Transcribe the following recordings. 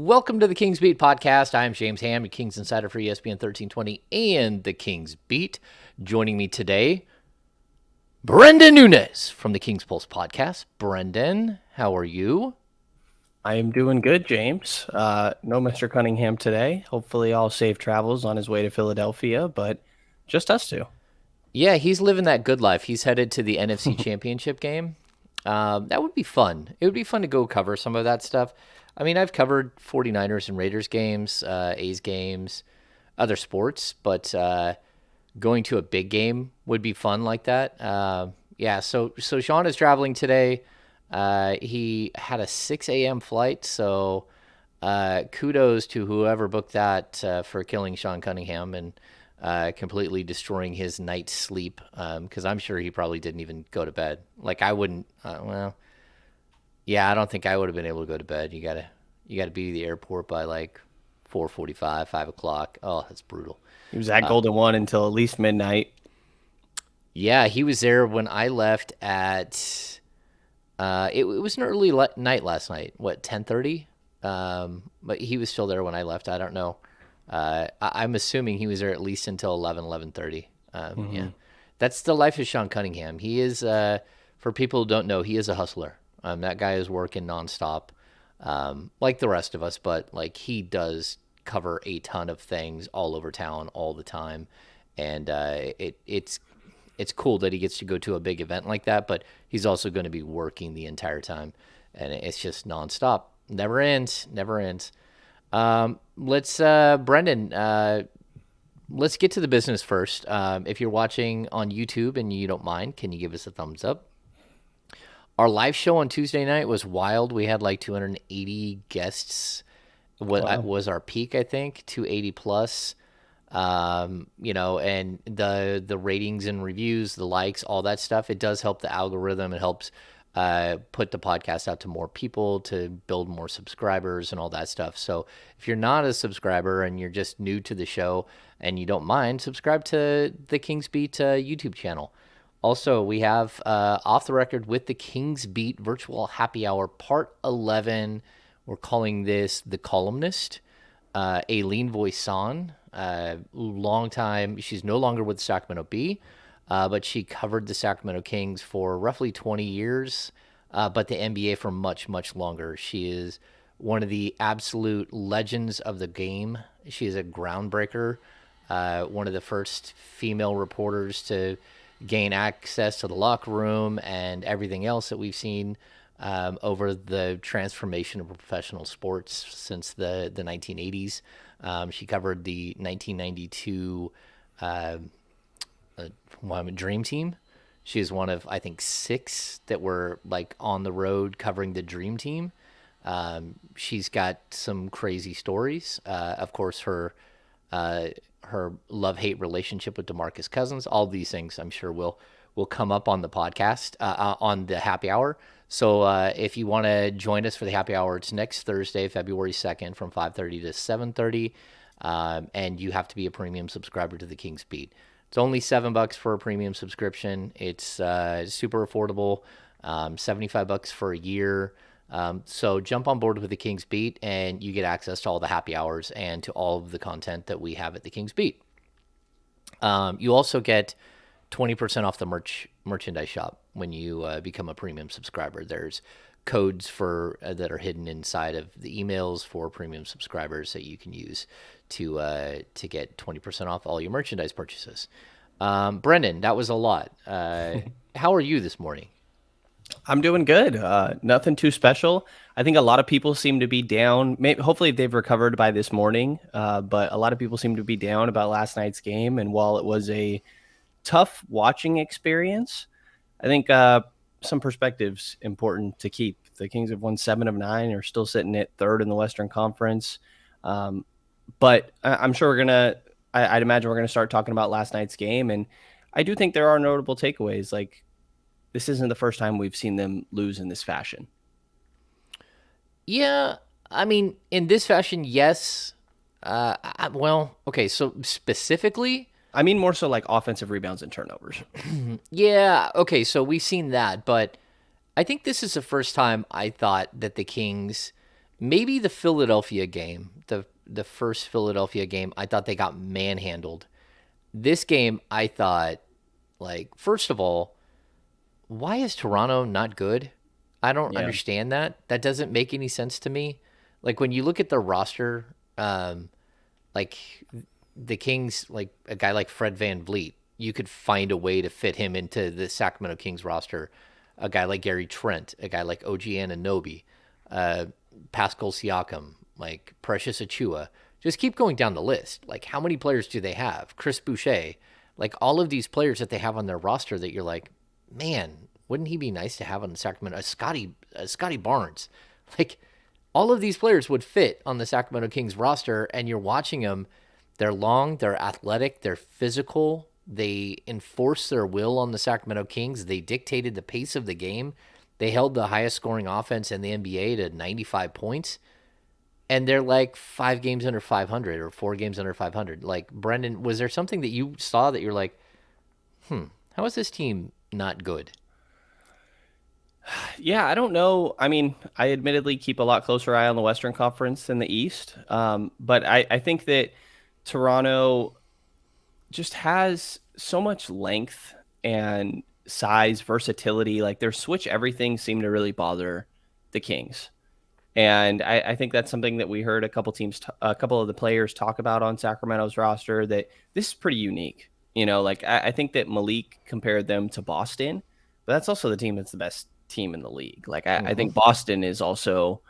Welcome to the Kings Beat podcast. I am James Ham, your Kings Insider for ESPN 1320 and the Kings Beat. Joining me today, Brenden Nunes from the Kings Pulse podcast. Brenden, how are you? I am doing good, James. No Mr. Cunningham today. Hopefully all safe travels on his way to Philadelphia, but just us two. Yeah, he's living that good life. He's headed to the NFC Championship game. That would be fun. It would be fun to go cover some of that stuff. I mean, I've covered 49ers and Raiders games, A's games, other sports, but going to a big game would be fun like that. Yeah, so Sean is traveling today. He had a 6 a.m. flight, so kudos to whoever booked that for killing Sean Cunningham and completely destroying his night's sleep, because I'm sure he probably didn't even go to bed. Like, I wouldn't, yeah, I don't think I would have been able to go to bed. You gotta be at the airport by like 4:45, 5 o'clock. Oh, that's brutal. He was at Golden One until at least midnight. Yeah, he was there when I left at. It was an early night last night. What, 10:30? But he was still there when I left. I don't know. I'm assuming he was there at least until 11:30. Yeah, that's the life of Sean Cunningham. He is, for people who don't know, he is a hustler. That guy is working nonstop, like the rest of us, but like he does cover a ton of things all over town all the time, and it's cool that he gets to go to a big event like that. But he's also going to be working the entire time, and it's just nonstop, never ends, never ends. Brenden, let's get to the business first. If you're watching on YouTube and you don't mind, can you give us a thumbs up? Our live show on Tuesday night was wild. We had like 280 guests. What Wow. was our peak, I think, 280 plus. And the ratings and reviews, the likes, all that stuff, it does help the algorithm. It helps put the podcast out to more people, to build more subscribers and all that stuff. So if you're not a subscriber and you're just new to the show and you don't mind, subscribe to the Kings Beat YouTube channel. Also, we have Off the Record with the Kings Beat Virtual Happy Hour Part 11. We're calling this The Columnist. Aileen Voisin, long time. She's no longer with Sacramento Bee, but she covered the Sacramento Kings for roughly 20 years, but the NBA for much, much longer. She is one of the absolute legends of the game. She is a groundbreaker, one of the first female reporters to gain access to the locker room and everything else that we've seen over the transformation of professional sports since the 1980s. She covered the 1992 Dream Team. She is one of, I think, 6 that were like on the road covering the Dream Team. She's got some crazy stories. Of course, her love-hate relationship with DeMarcus Cousins. All these things, I'm sure, will come up on the podcast, on the happy hour. So if you want to join us for the happy hour, it's next Thursday, February 2nd from 5:30 to 7:30, and you have to be a premium subscriber to the Kings Beat. It's only $7 for a premium subscription. It's super affordable, $75 for a year. So jump on board with the Kings Beat, and you get access to all the happy hours and to all of the content that we have at the Kings Beat. You also get 20% off the merchandise shop when you become a premium subscriber. There's codes for that are hidden inside of the emails for premium subscribers that you can use to get 20% off all your merchandise purchases. Brenden, that was a lot. How are you this morning? I'm doing good. Nothing too special. I think a lot of people seem to be down. Hopefully they've recovered by this morning, but a lot of people seem to be down about last night's game. And while it was a tough watching experience, I think some perspectives important to keep. The Kings have won 7 of 9, are still sitting at 3rd in the Western Conference. But I'm sure I'd imagine we're going to start talking about last night's game. And I do think there are notable takeaways. Like, this isn't the first time we've seen them lose in this fashion. Yeah, I mean, in this fashion, yes. Well, okay, so specifically, I mean, more so like offensive rebounds and turnovers. yeah, okay, so we've seen that, but I think this is the first time I thought that the Kings, maybe the Philadelphia game, the first Philadelphia game, I thought they got manhandled. This game, I thought, like, first of all, why is Toronto not good? I don't Yeah. understand that. That doesn't make any sense to me. Like when you look at their roster, like the Kings, like a guy like Fred Van Vliet, you could find a way to fit him into the Sacramento Kings roster. A guy like Gary Trent, a guy like OG Anunoby, uh, Pascal Siakam, like Precious Achua. Just keep going down the list. Like how many players do they have? Chris Boucher, like all of these players that they have on their roster that you're like, man, wouldn't he be nice to have on the Sacramento? Scotty Barnes, like all of these players would fit on the Sacramento Kings roster, and you're watching them. They're long, they're athletic, they're physical. They enforced their will on the Sacramento Kings. They dictated the pace of the game. They held the highest scoring offense in the NBA to 95 points. And they're like 5 games under 500 or 4 games under 500. Like, Brendan, was there something that you saw that you're like, how is this team not good? Yeah, I don't know. I mean, I admittedly keep a lot closer eye on the Western Conference than the East. But I think that Toronto just has so much length and size, versatility. Like their switch everything seemed to really bother the Kings. And I think that's something that we heard a couple of the players talk about on Sacramento's roster, that this is pretty unique. Like I think that Malik compared them to Boston, but that's also the team that's the best team in the league. Like I Mm-hmm. think Boston is also,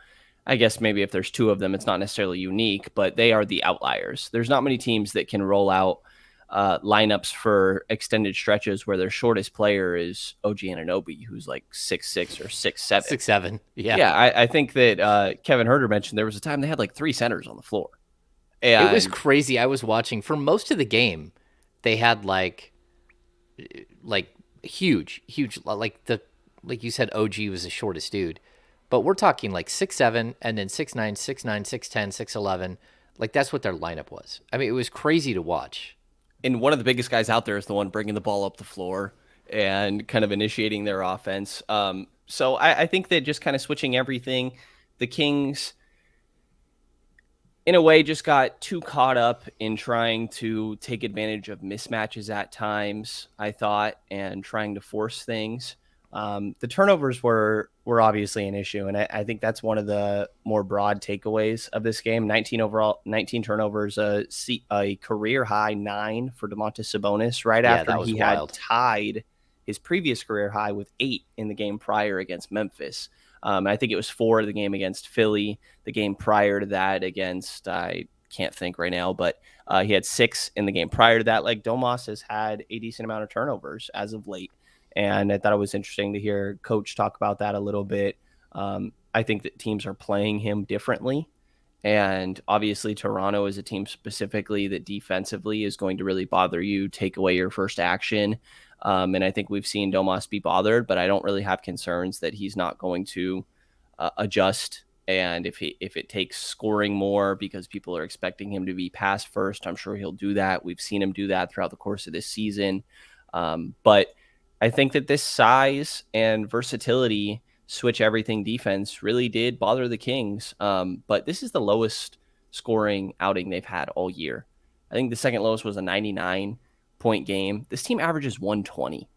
I guess maybe if there's two of them, it's not necessarily unique, but they are the outliers. There's not many teams that can roll out lineups for extended stretches where their shortest player is OG Anunoby, who's like 6'6" or 6'7". 6'7". Yeah. Yeah, I think that Kevin Herter mentioned there was a time they had like three centers on the floor. It was And crazy. I was watching for most of the game. They had like huge like you said, OG was the shortest dude, but we're talking like 6'7" and then 6'9", 6'9", 6'10", 6'11". Like that's what their lineup was. I mean, it was crazy to watch. one of the biggest guys out there is the one bringing the ball up the floor and kind of initiating their offense. So I think that just kind of switching everything, the Kings in a way just got too caught up in trying to take advantage of mismatches at times, I thought, and trying to force things. The turnovers were obviously an issue, and I think that's one of the more broad takeaways of this game. 19 turnovers, a career high 9 for Domantas Sabonis, right Yeah, after that was he had wild. tied his previous career high with 8 in the game prior against Memphis. I think it was 4 the game against Philly. The game prior to that against, I can't think right now, but he had 6 in the game prior to that. Like Domas has had a decent amount of turnovers as of late. And I thought it was interesting to hear Coach talk about that a little bit. I think that teams are playing him differently. And obviously, Toronto is a team specifically that defensively is going to really bother you, take away your first action. And I think we've seen Domas be bothered, but I don't really have concerns that he's not going to adjust. And if it takes scoring more because people are expecting him to be pass first, I'm sure he'll do that. We've seen him do that throughout the course of this season. But I think that this size and versatility switch everything defense really did bother the Kings. But this is the lowest scoring outing they've had all year. I think the second lowest was a 99-point game. This team averages 120,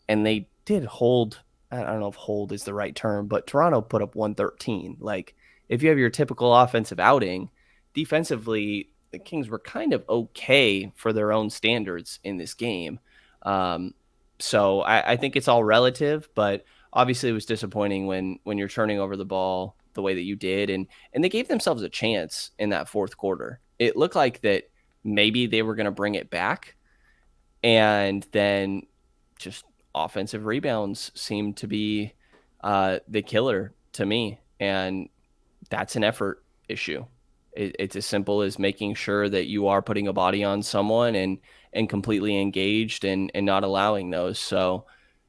and they did hold. I don't know if hold is the right term, but Toronto put up 113. Like, if you have your typical offensive outing, defensively, the Kings were kind of okay for their own standards in this game. So I think it's all relative, but obviously it was disappointing when you're turning over the ball the way that you did, and they gave themselves a chance in that fourth quarter. It looked like that maybe they were going to bring it back, and then just offensive rebounds seemed to be the killer to me, and that's an effort issue. It's as simple as making sure that you are putting a body on someone and completely engaged and not allowing those. So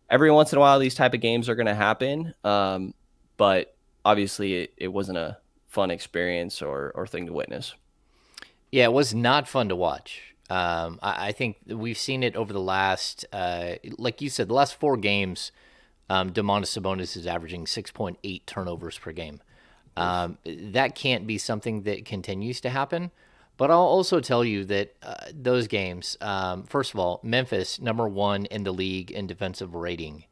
every once in a while, these type of games are going to happen. But obviously it wasn't a fun experience or thing to witness. Yeah, it was not fun to watch. I think we've seen it over the last, like you said, the last 4 games. Domantas Sabonis is averaging 6.8 turnovers per game. Oof. That can't be something that continues to happen. But I'll also tell you that those games, first of all, Memphis, number one in the league in defensive rating.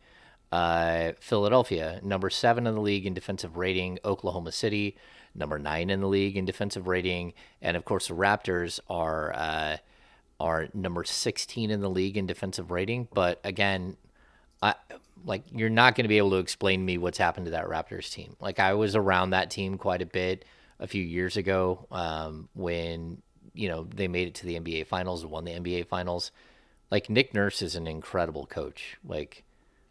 Philadelphia, number seven in the league in defensive rating. Oklahoma City, number nine in the league in defensive rating. And of course, the Raptors are number 16 in the league in defensive rating. But again, I like you're not going to be able to explain to me what's happened to that Raptors team. Like I was around that team quite a bit a few years ago when they made it to the NBA Finals, won the NBA Finals. Like Nick Nurse is an incredible coach. Like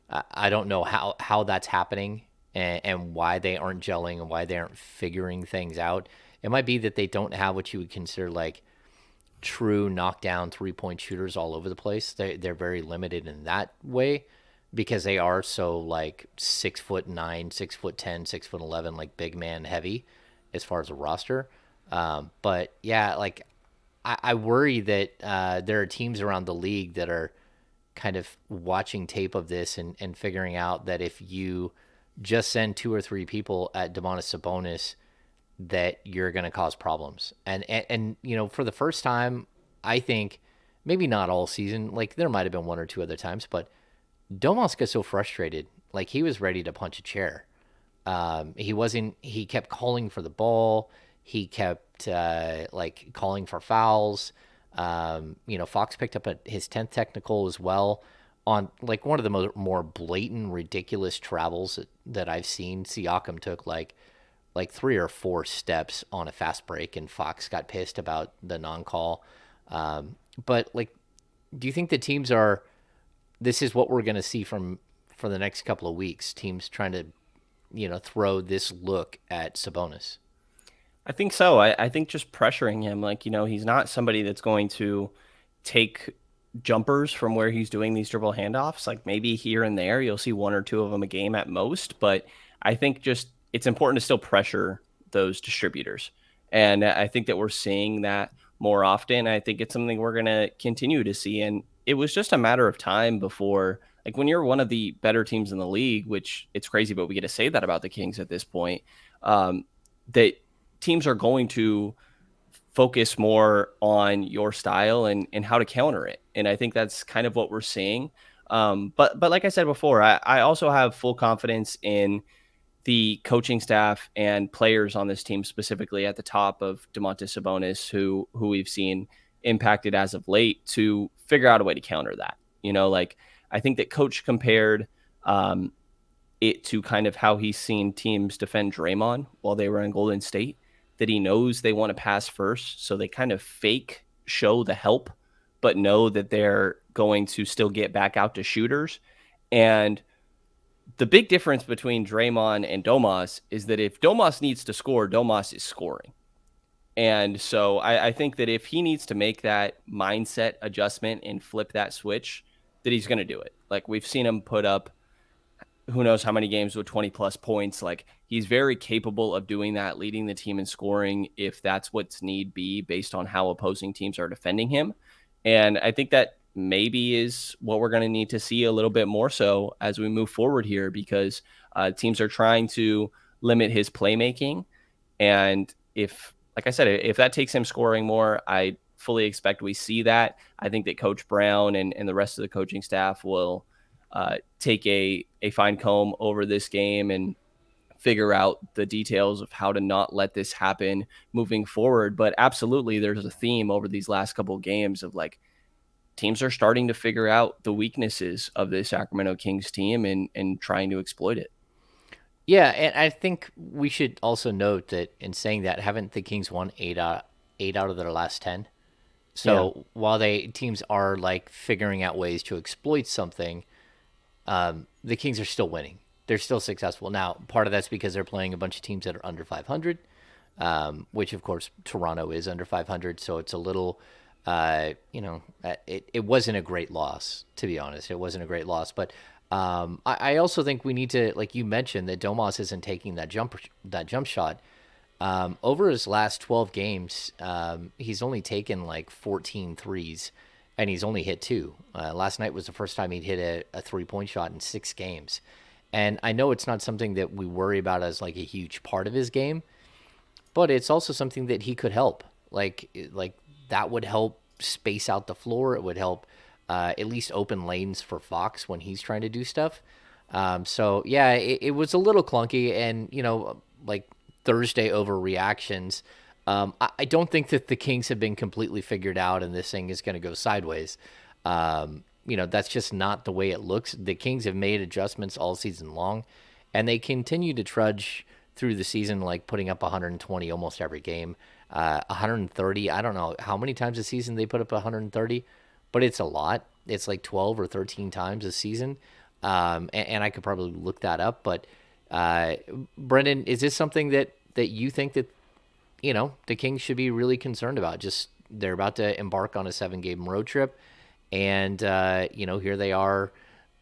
I don't know how that's happening and why they aren't gelling and why they aren't figuring things out. It might be that they don't have what you would consider like true knockdown 3-point shooters all over the place. They're very limited in that way because they are so like 6'9", 6'10", 6'11", like big man heavy as far as a roster. But yeah, like I worry that there are teams around the league that are kind of watching tape of this and figuring out that if you just send two or three people at Domantas Sabonis, that you're going to cause problems. And for the first time, I think maybe not all season, like there might have been one or two other times, but Domas got so frustrated, like he was ready to punch a chair. He wasn't. He kept calling for the ball. He kept like calling for fouls. Fox picked up his 10th technical as well on like one of the more blatant, ridiculous travels that I've seen. Siakam took like three or four steps on a fast break, and Fox got pissed about the non-call. But like, do you think the teams are? This is what we're going to see for the next couple of weeks. Teams trying to, throw this look at Sabonis. I think so. I think just pressuring him, like, he's not somebody that's going to take jumpers from where he's doing these dribble handoffs. Like maybe here and there, you'll see one or two of them a game at most. But I think just it's important to still pressure those distributors. And I think that we're seeing that more often. I think it's something we're going to continue to see. And it was just a matter of time before, like when you're one of the better teams in the league, which it's crazy, but we get to say that about the Kings at this point, that teams are going to focus more on your style and how to counter it. And I think that's kind of what we're seeing. But like I said before, I also have full confidence in the coaching staff and players on this team, specifically at the top of Domantas Sabonis, who we've seen impacted as of late, to figure out a way to counter that. Like I think that Coach compared it to kind of how he's seen teams defend Draymond while they were in Golden State, that he knows they want to pass first. So they kind of fake show the help, but know that they're going to still get back out to shooters. And the big difference between Draymond and Domas is that if Domas needs to score, Domas is scoring. And so I think that if he needs to make that mindset adjustment and flip that switch, that he's going to do it. Like we've seen him put up who knows how many games with 20 plus points. Like he's very capable of doing that, leading the team in scoring if that's what's need be based on how opposing teams are defending him. And I think that maybe is what we're going to need to see a little bit more so as we move forward here, because teams are trying to limit his playmaking. And if, like I said, if that takes him scoring more, I fully expect we see that. I think that Coach Brown and the rest of the coaching staff will take a fine comb over this game and figure out the details of how to not let this happen moving forward. But absolutely, there's a theme over these last couple of games of like teams are starting to figure out the weaknesses of the Sacramento Kings team and trying to exploit it. Yeah, and I think we should also note that in saying that, haven't the Kings won eight out of their last 10? Yeah. So while teams are like figuring out ways to exploit something, the Kings are still winning. They're still successful. Now, part of that's because they're playing a bunch of teams that are under 500, which, of course, Toronto is under 500. So it's a little, it wasn't a great loss, to be honest. It wasn't a great loss. But I also think we need to, like you mentioned, that Domas isn't taking that jump shot. Over his last 12 games, he's only taken like 14 threes, and he's only hit two. Last night was the first time he'd hit a 3-point shot in 6 games. And I know it's not something that we worry about as like a huge part of his game, but it's also something that he could help. Like that would help space out the floor. It would help at least open lanes for Fox when he's trying to do stuff. So yeah, it was a little clunky, and like Thursday overreactions. I don't think that the Kings have been completely figured out, and this thing is going to go sideways. That's just not the way it looks. The Kings have made adjustments all season long, and they continue to trudge through the season, like putting up 120 almost every game. 130. I don't know how many times a season they put up 130, but it's a lot. It's like 12 or 13 times a season. And I could probably look that up. But Brendan, is this something that you think that the Kings should be really concerned about? Just they're about to embark on a 7-game road trip, and here they are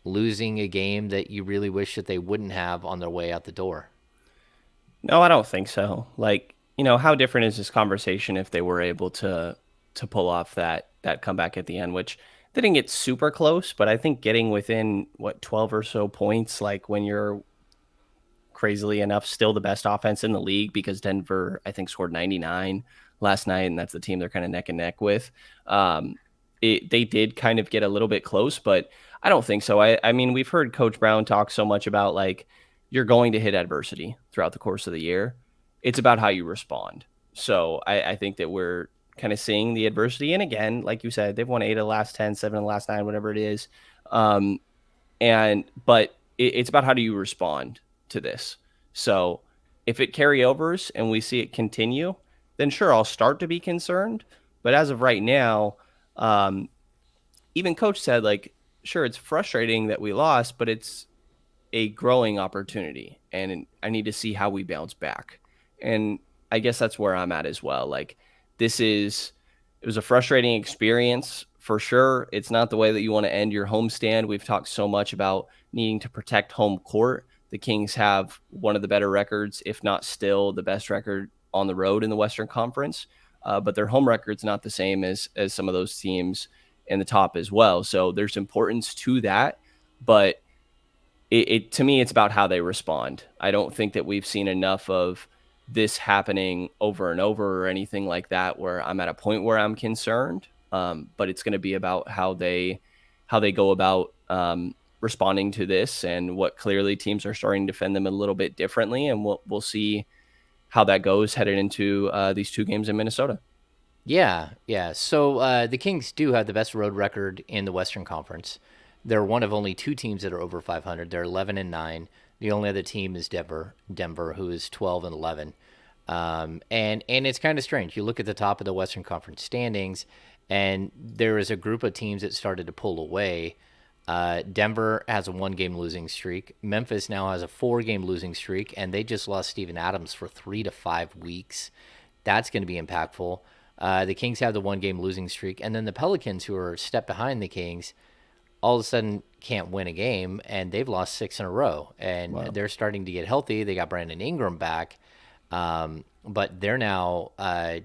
losing a game that you really wish that they wouldn't have on their way out the door. No, I don't think so. Like, how different is this conversation if they were able to pull off that comeback at the end, which they didn't get super close, but I think getting within 12 or so points, like when you're crazily enough still the best offense in the league, because Denver I think scored 99 last night, and that's the team they're kind of neck and neck with. They did kind of get a little bit close, but I don't think so. I mean, we've heard Coach Brown talk so much about like you're going to hit adversity throughout the course of the year. It's about how you respond. So I think that we're kind of seeing the adversity. And again, like you said, they've won 8 of the last 10, 7 of the last 9, whatever it is. But it's about how do you respond to this. So if it carryovers and we see it continue, then sure, I'll start to be concerned. But as of right now, um, even coach said, like, sure, it's frustrating that we lost, but it's a growing opportunity. And I need to see how we bounce back. And I guess that's where I'm at as well. Like, it was a frustrating experience for sure. It's not the way that you want to end your homestand. We've talked so much about needing to protect home court. The Kings have one of the better records, if not still the best record on the road in the Western Conference. But their home record's not the same as some of those teams in the top as well. So there's importance to that. But to me, it's about how they respond. I don't think that we've seen enough of this happening over and over or anything like that where I'm at a point where I'm concerned. But it's going to be about how they go about responding to this, and what clearly teams are starting to defend them a little bit differently. And we'll see how that goes headed into these 2 games in Minnesota. Yeah, yeah. So the Kings do have the best road record in the Western Conference. They're one of only 2 teams that are over 500. They're 11-9. The only other team is Denver, who is 12-11. And it's kind of strange. You look at the top of the Western Conference standings, and there is a group of teams that started to pull away. Denver has a 1-game losing streak. Memphis now has a 4-game losing streak, and they just lost Steven Adams for 3 to 5 weeks. That's going to be impactful. The Kings have the 1-game losing streak, and then the Pelicans, who are a step behind the Kings, all of a sudden can't win a game, and they've lost 6 in a row, and Wow. they're starting to get healthy. They got Brandon Ingram back, but they're now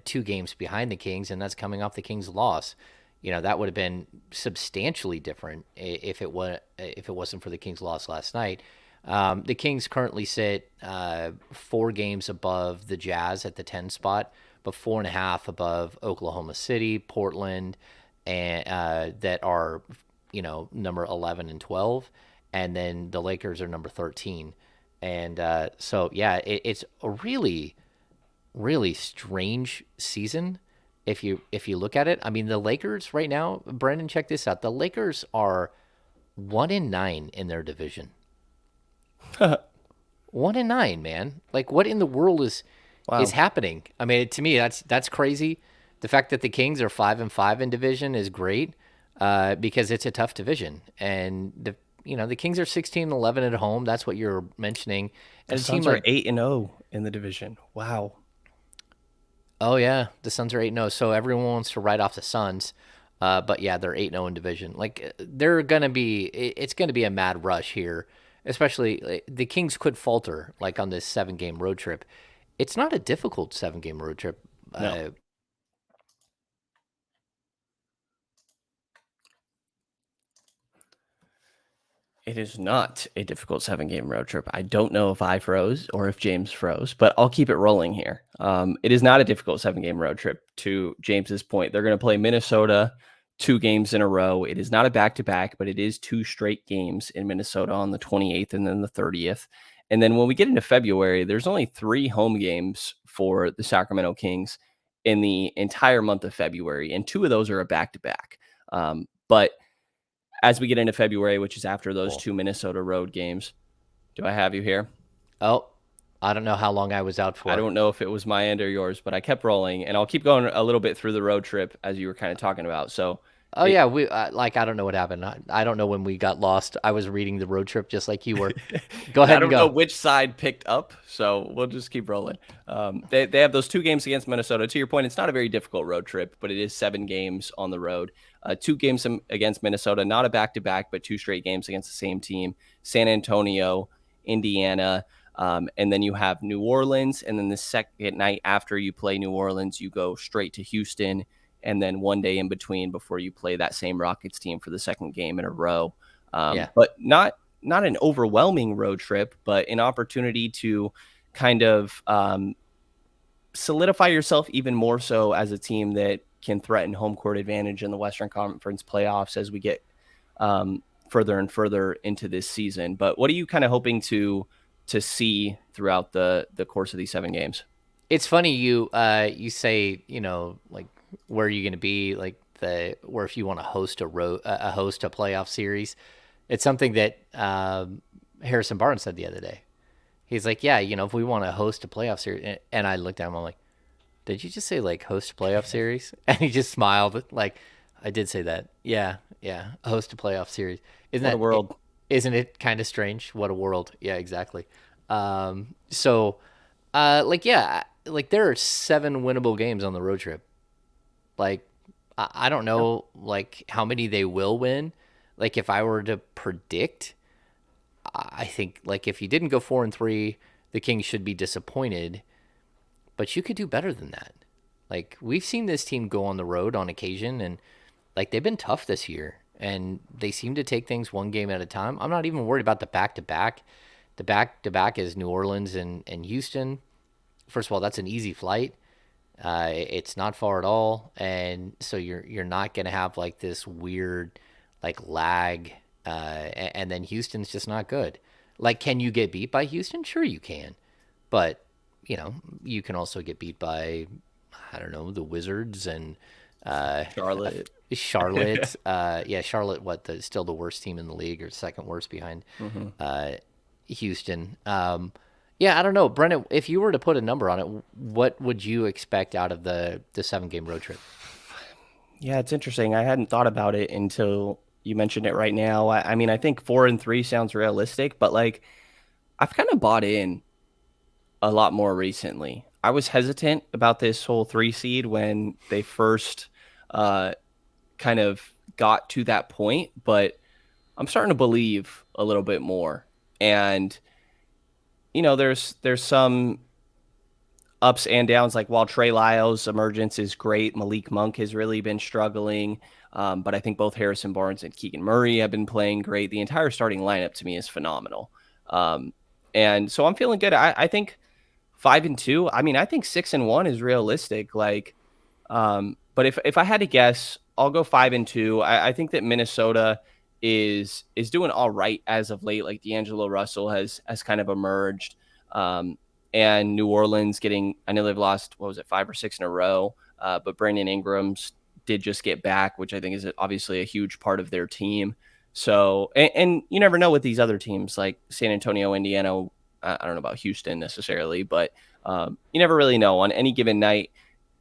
2 games behind the Kings, and that's coming off the Kings' loss. That would have been substantially different if it wasn't for the Kings' loss last night. The Kings currently sit 4 games above the Jazz at the 10 spot, but 4.5 above Oklahoma City, Portland, and that are number 11 and 12, and then the Lakers are number 13. And so yeah, it's a really really strange season if you look at it. I mean, the Lakers right now, Brendan, check this out. The Lakers are 1-9 in their division. 1-9, man. Like, what in the world is Wow. happening? I mean, to me, that's crazy. The fact that the Kings are 5-5 in division is great, because it's a tough division, and the Kings are 16-11 at home. That's what you're mentioning, The and a team Suns are like 8-0 in the division. Wow. oh yeah, the Suns are 8-0. So everyone wants to write off the Suns. But yeah, they're 8-0 in division. Like they're gonna be, it's gonna be a mad rush here. Especially the Kings could falter like on this 7-game road trip. It's not a difficult 7-game road trip. No. It is not a difficult 7-game road trip. I don't know if I froze or if James froze, but I'll keep it rolling here. It is not a difficult 7-game road trip. To James's point, they're going to play Minnesota 2 games in a row. It is not a back-to-back, but it is 2 straight games in Minnesota on the 28th and then the 30th. And then when we get into February, there's only 3 home games for the Sacramento Kings in the entire month of February, and 2 of those are a back-to-back. But as we get into February, which is after those Cool. 2 Minnesota road games, do I have you here? Oh, I don't know how long I was out I for. don't know if it was my end or yours, but I kept rolling, and I'll keep going a little bit through the road trip as you were kind of talking about. So, Oh it, yeah, we like I don't know what happened. I don't know when we got lost. I was reading the road trip just like you were. Go I ahead and don't know go. which side picked up, so we'll just keep rolling. They have those 2 games against Minnesota. To your point, it's not a very difficult road trip, but it is 7 games on the road. 2 games against Minnesota, not a back-to-back, but 2 straight games against the same team. San Antonio, Indiana, and then you have New Orleans, and then the second night after you play New Orleans, you go straight to Houston, and then 1 day in between before you play that same Rockets team for the second game in a row. Yeah. But not an overwhelming road trip, but an opportunity to kind of solidify yourself even more so as a team that can threaten home court advantage in the Western Conference playoffs as we get further and further into this season. But what are you kind of hoping to see throughout the course of these 7 games? It's funny you say, like where are you going to be, like the where if you want to host a playoff series. It's something that Harrison Barnes said the other day. He's like, yeah, if we want to host a playoff series, and I looked at him, I'm like, did you just say like host a playoff series? And he just smiled, like, I did say that. Yeah, yeah, host a playoff series. Isn't What a that? world. Isn't it kind of strange? What a world. Yeah, exactly. So, like, yeah, like there are 7 winnable games on the road trip. Like, I don't Yep. know, like how many they will win. Like, if I were to predict, I think like if you didn't go 4-3, the Kings should be disappointed. But you could do better than that. Like we've seen this team go on the road on occasion, and like they've been tough this year, and they seem to take things one game at a time. I'm not even worried about the back to back. The back to back is New Orleans and Houston. First of all, that's an easy flight. It's not far at all, and so you're not gonna have like this weird like lag, and then Houston's just not good. Like, can you get beat by Houston? Sure, you can, but you can also get beat by I don't know the Wizards and Charlotte. Charlotte. Yeah, Charlotte. Still the worst team in the league, or second worst behind Mm-hmm. Houston. Yeah, I don't know, Brendan. If you were to put a number on it, what would you expect out of the 7 game road trip? Yeah, it's interesting. I hadn't thought about it until you mentioned it right now. I mean, I think 4-3 sounds realistic, but like I've kind of bought in a lot more recently. I was hesitant about this whole 3 seed when they first uh, kind of got to that point, but I'm starting to believe a little bit more. And there's some ups and downs. Like while Trey Lyles' emergence is great, Malik Monk has really been struggling. But I think both Harrison Barnes and Keegan Murray have been playing great. The entire starting lineup to me is phenomenal. Um, and so I'm feeling good. I think 5-2. I mean, I think 6-1 is realistic. Like, but if I had to guess, I'll go 5-2. I think that Minnesota is doing all right as of late. Like D'Angelo Russell has kind of emerged. Um, and New Orleans getting, I know they've lost, what was it, 5 or 6 in a row. But Brandon Ingram's did just get back, which I think is obviously a huge part of their team. So, and you never know with these other teams like San Antonio, Indiana. I don't know about Houston necessarily, but you never really know on any given night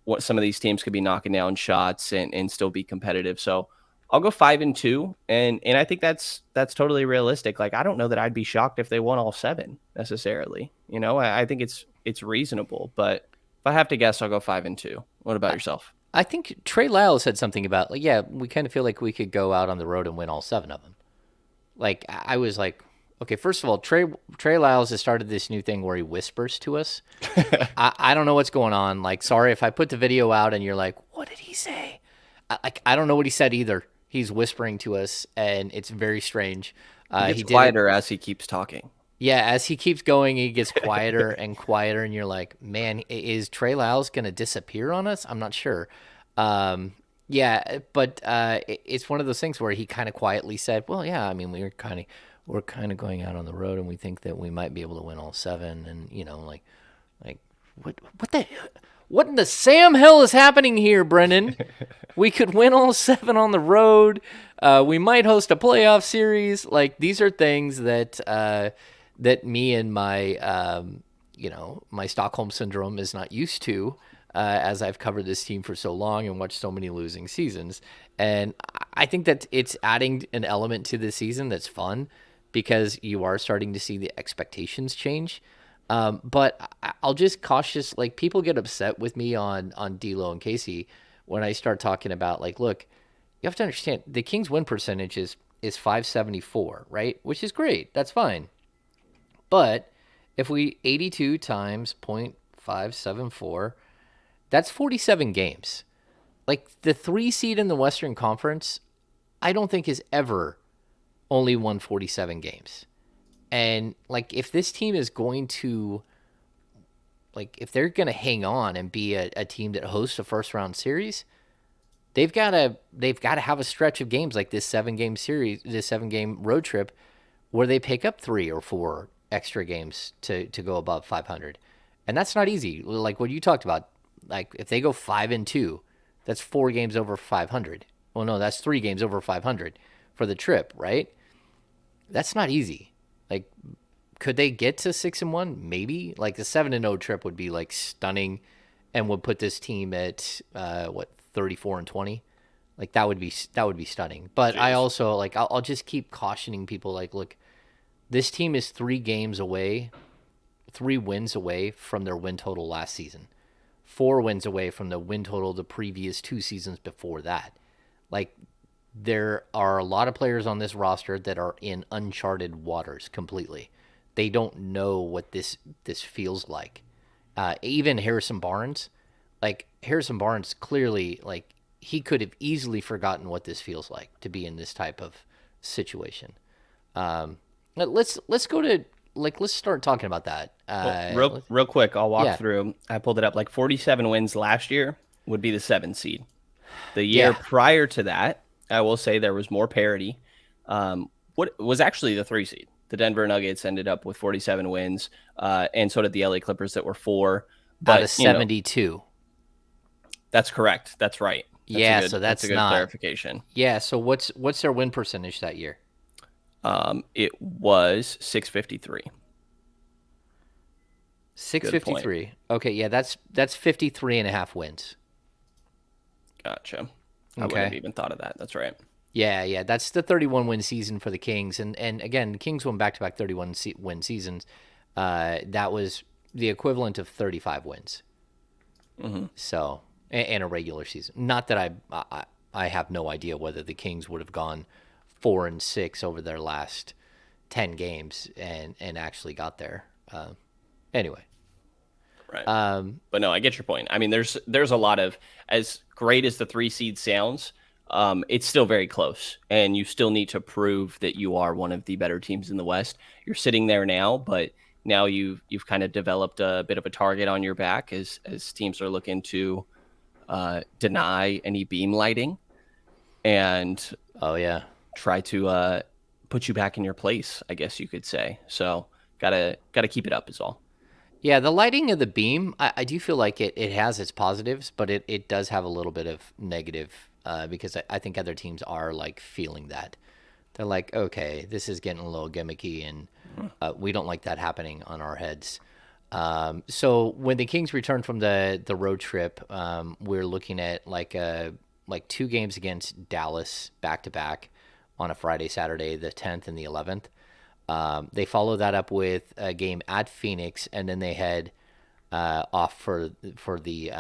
what some of these teams could be knocking down shots and still be competitive. So I'll go 5-2, and I think that's totally realistic. Like I don't know that I'd be shocked if they won all 7 necessarily. I think it's reasonable, but if I have to guess, I'll go 5-2. What about yourself? I think Trey Lyles said something about like, yeah, we kind of feel like we could go out on the road and win all 7 of them. Like I was like, okay, first of all, Trey Lyles has started this new thing where he whispers to us. I don't know what's going on. Like, sorry if I put the video out and you're like, what did he say? I don't know what he said either. He's whispering to us, and it's very strange. He gets He did it. quieter as he keeps talking. Yeah, as he keeps going, he gets quieter and quieter, and you're like, man, is Trey Lyles gonna disappear on us? I'm not sure. Yeah, but it's one of those things where he kind of quietly said, "Well, yeah, I mean, we're kind of going out on the road, and we think that we might be able to win all seven, and like what in the Sam hell is happening here, Brendan? We could win all seven on the road. We might host a playoff series. Like these are things that that me and my my Stockholm syndrome is not used to, as I've covered this team for so long and watched so many losing seasons. And I think that it's adding an element to the season that's fun because you are starting to see the expectations change. But I'll just cautious, like people get upset with me on D'Lo and Casey when I start talking about like, look, you have to understand the Kings win percentage is 574, right? Which is great. That's fine. But if we 82 times 0.574, that's 47 games. Like the 3 seed in the Western Conference, I don't think is ever only won 47 games. And like if this team is going to like if they're going to hang on and be a team that hosts a first round series, they've got to have a stretch of games like this 7-game series, this 7-game road trip where they pick up 3 or 4 extra games to go above 500. And that's not easy. Like what you talked about, like if they go 5-2, that's 4 games over 500. Well, no, that's 3 games over 500 for the trip, right? That's not easy. Like, could they get to 6-1? Maybe. Like the 7-0 trip would be like stunning, and would put this team at 34-20. Like that would be stunning. But Jeez. I also like I'll just keep cautioning people. Like, look, this team is 3 games away, 3 wins away from their win total last season, 4 wins away from the win total the previous 2 seasons before that. Like, there are a lot of players on this roster that are in uncharted waters completely. They don't know what this feels like. Even Harrison Barnes, clearly, like, he could have easily forgotten what this feels like to be in this type of situation. Let's go to let's start talking about that. Well, real quick, I'll walk through. I pulled it up. Like 47 wins last year would be the 7 seed. The year prior to that, I will say there was more parity. What was actually the 3 seed? The Denver Nuggets ended up with 47 wins, and so did the LA Clippers that were 4. But, out of 72. That's correct. That's right. That's a good clarification. Yeah. So what's their win percentage that year? It was 653. 653. Okay. Yeah. That's 53.5 wins. Gotcha. I wouldn't have even thought of that. That's right. Yeah. That's the 31 win season for the Kings. And again, the Kings won back-to-back 31 win seasons. That was the equivalent of 35 wins. Mm-hmm. So, and a regular season. Not that I have no idea whether the Kings would have gone 4-6 over their last 10 games and actually got there. Anyway. Right. But no, I get your point. I mean, there's a lot of, as great as the 3 seed sounds, it's still very close, and you still need to prove that you are one of the better teams in the West. You're sitting there now, but now you've kind of developed a bit of a target on your back as teams are looking to deny any beam lighting and try to put you back in your place, I guess you could say. So gotta keep it up is all. Yeah, the lighting of the beam, I do feel like it has its positives, but it does have a little bit of negative because I think other teams are like feeling that. They're like, okay, this is getting a little gimmicky, and we don't like that happening on our heads. So when the Kings return from the road trip, we're looking at like 2 games against Dallas back-to-back on a Friday, Saturday, the 10th and the 11th. They follow that up with a game at Phoenix, and then they head off for the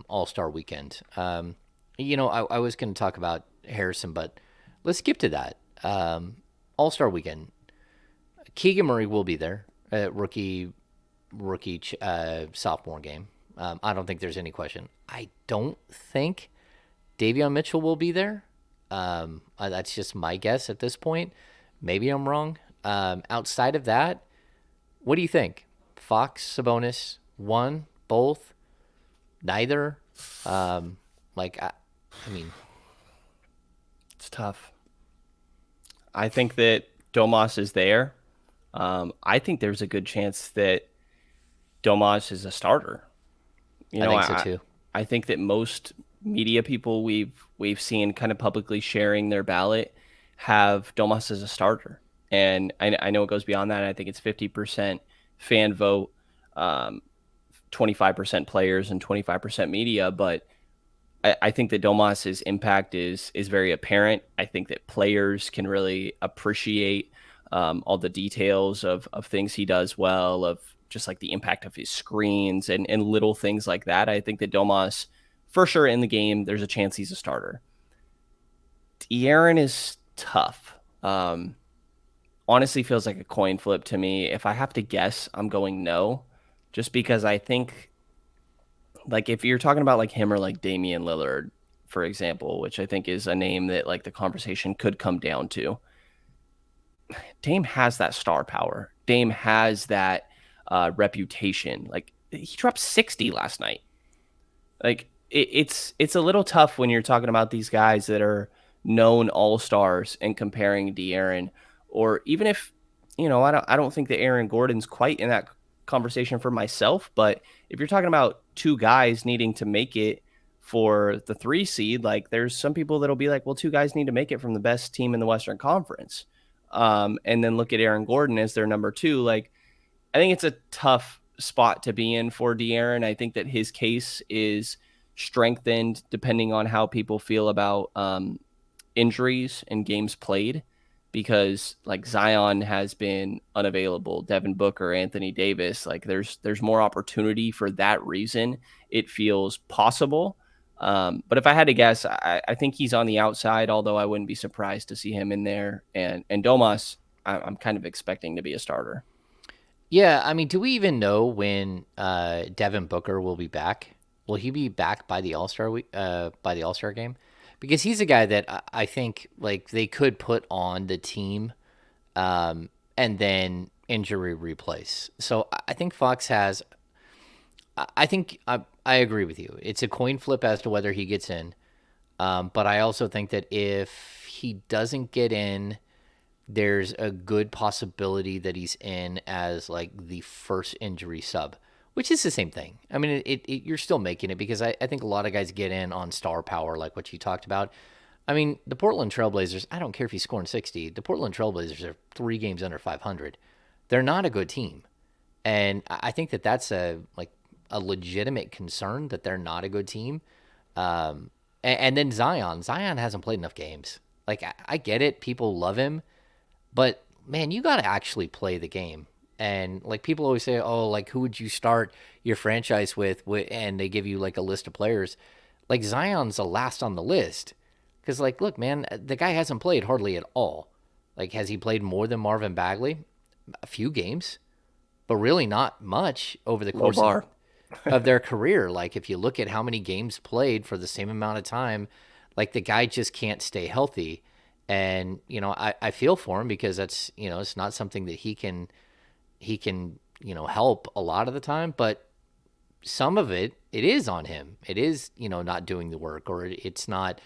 All-Star weekend. I was going to talk about Harrison, but let's skip to that. All-Star weekend. Keegan Murray will be there. Rookie sophomore game. I don't think there's any question. I don't think Davion Mitchell will be there. That's just my guess at this point. Maybe I'm wrong. Outside of that, what do you think? Fox, Sabonis, one, both, neither? Um, like, I mean, It's tough. I think that Domas is there. I think there's a good chance that Domas is a starter. You I know, think so too. I think that most media people we've seen kind of publicly sharing their ballot have Domas as a starter, and I know it goes beyond that. I think it's 50% fan vote, 25% players, and 25% media. But I think that Domas's impact is very apparent. I think that players can really appreciate all the details of things he does well, of just like the impact of his screens and little things like that. I think that Domas, for sure, in the game, there's a chance he's a starter. De'Aaron is tough. Honestly, feels like a coin flip to me. If I have to guess, I'm going no, just because I think like if you're talking about like him or like Damian Lillard, for example, which I think is a name that like the conversation could come down to. Dame has that star power. Dame has that reputation. Like he dropped 60 last night. Like it's a little tough when you're talking about these guys that are known all stars and comparing De'Aaron, or even if I don't think that Aaron Gordon's quite in that conversation for myself. But if you're talking about two guys needing to make it for the 3 seed, like there's some people that'll be like, well, two guys need to make it from the best team in the Western Conference, and then look at Aaron Gordon as their number two. Like I think it's a tough spot to be in for De'Aaron. I think that his case is strengthened depending on how people feel about injuries and games played, because like Zion has been unavailable, Devin Booker, Anthony Davis, like there's more opportunity for that reason. It feels possible. But if I had to guess, I think he's on the outside, although I wouldn't be surprised to see him in there. And Domas, I'm kind of expecting to be a starter. Yeah, I mean, do we even know when Devin Booker will be back? Will he be back by the All Star week? By the All Star game? Because he's a guy that I think like they could put on the team, and then injury replace. So I think Fox has. I think I agree with you. It's a coin flip as to whether he gets in. But I also think that if he doesn't get in, there's a good possibility that he's in as like the first injury sub, which is the same thing. I mean, you're still making it because I think a lot of guys get in on star power, like what you talked about. I mean, the Portland Trailblazers, I don't care if he's scoring 60. The Portland Trailblazers are 3 games under 500. They're not a good team. And I think that that's a legitimate concern that they're not a good team. And then Zion hasn't played enough games. Like I get it, people love him, but man, you got to actually play the game. And like people always say, oh, like who would you start your franchise with? And they give you like a list of players. Like Zion's the last on the list because like, look, man, the guy hasn't played hardly at all. Like, has he played more than Marvin Bagley? A few games, but really not much over the Low course of bar. their career. Like if you look at how many games played for the same amount of time, like the guy just can't stay healthy. And, I feel for him because that's, it's not something that he can, help a lot of the time, but some of it is on him. It is, not doing the work, or it's not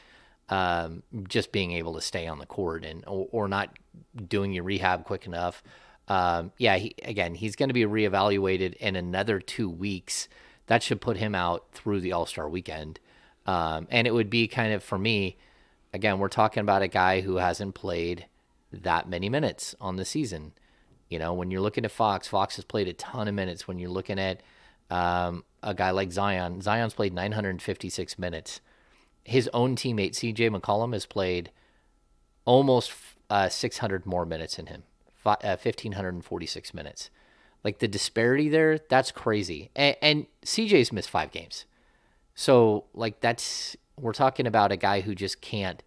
just being able to stay on the court and or not doing your rehab quick enough. Yeah, he's going to be reevaluated in another 2 weeks. That should put him out through the All-Star weekend. And it would be kind of, for me, again, we're talking about a guy who hasn't played that many minutes on the season. When you're looking at Fox has played a ton of minutes. When you're looking at a guy like Zion's played 956 minutes. His own teammate, CJ McCollum, has played almost 600 more minutes than him, 1,546 minutes. Like the disparity there, that's crazy. And CJ's missed 5 games. So like we're talking about a guy who just can't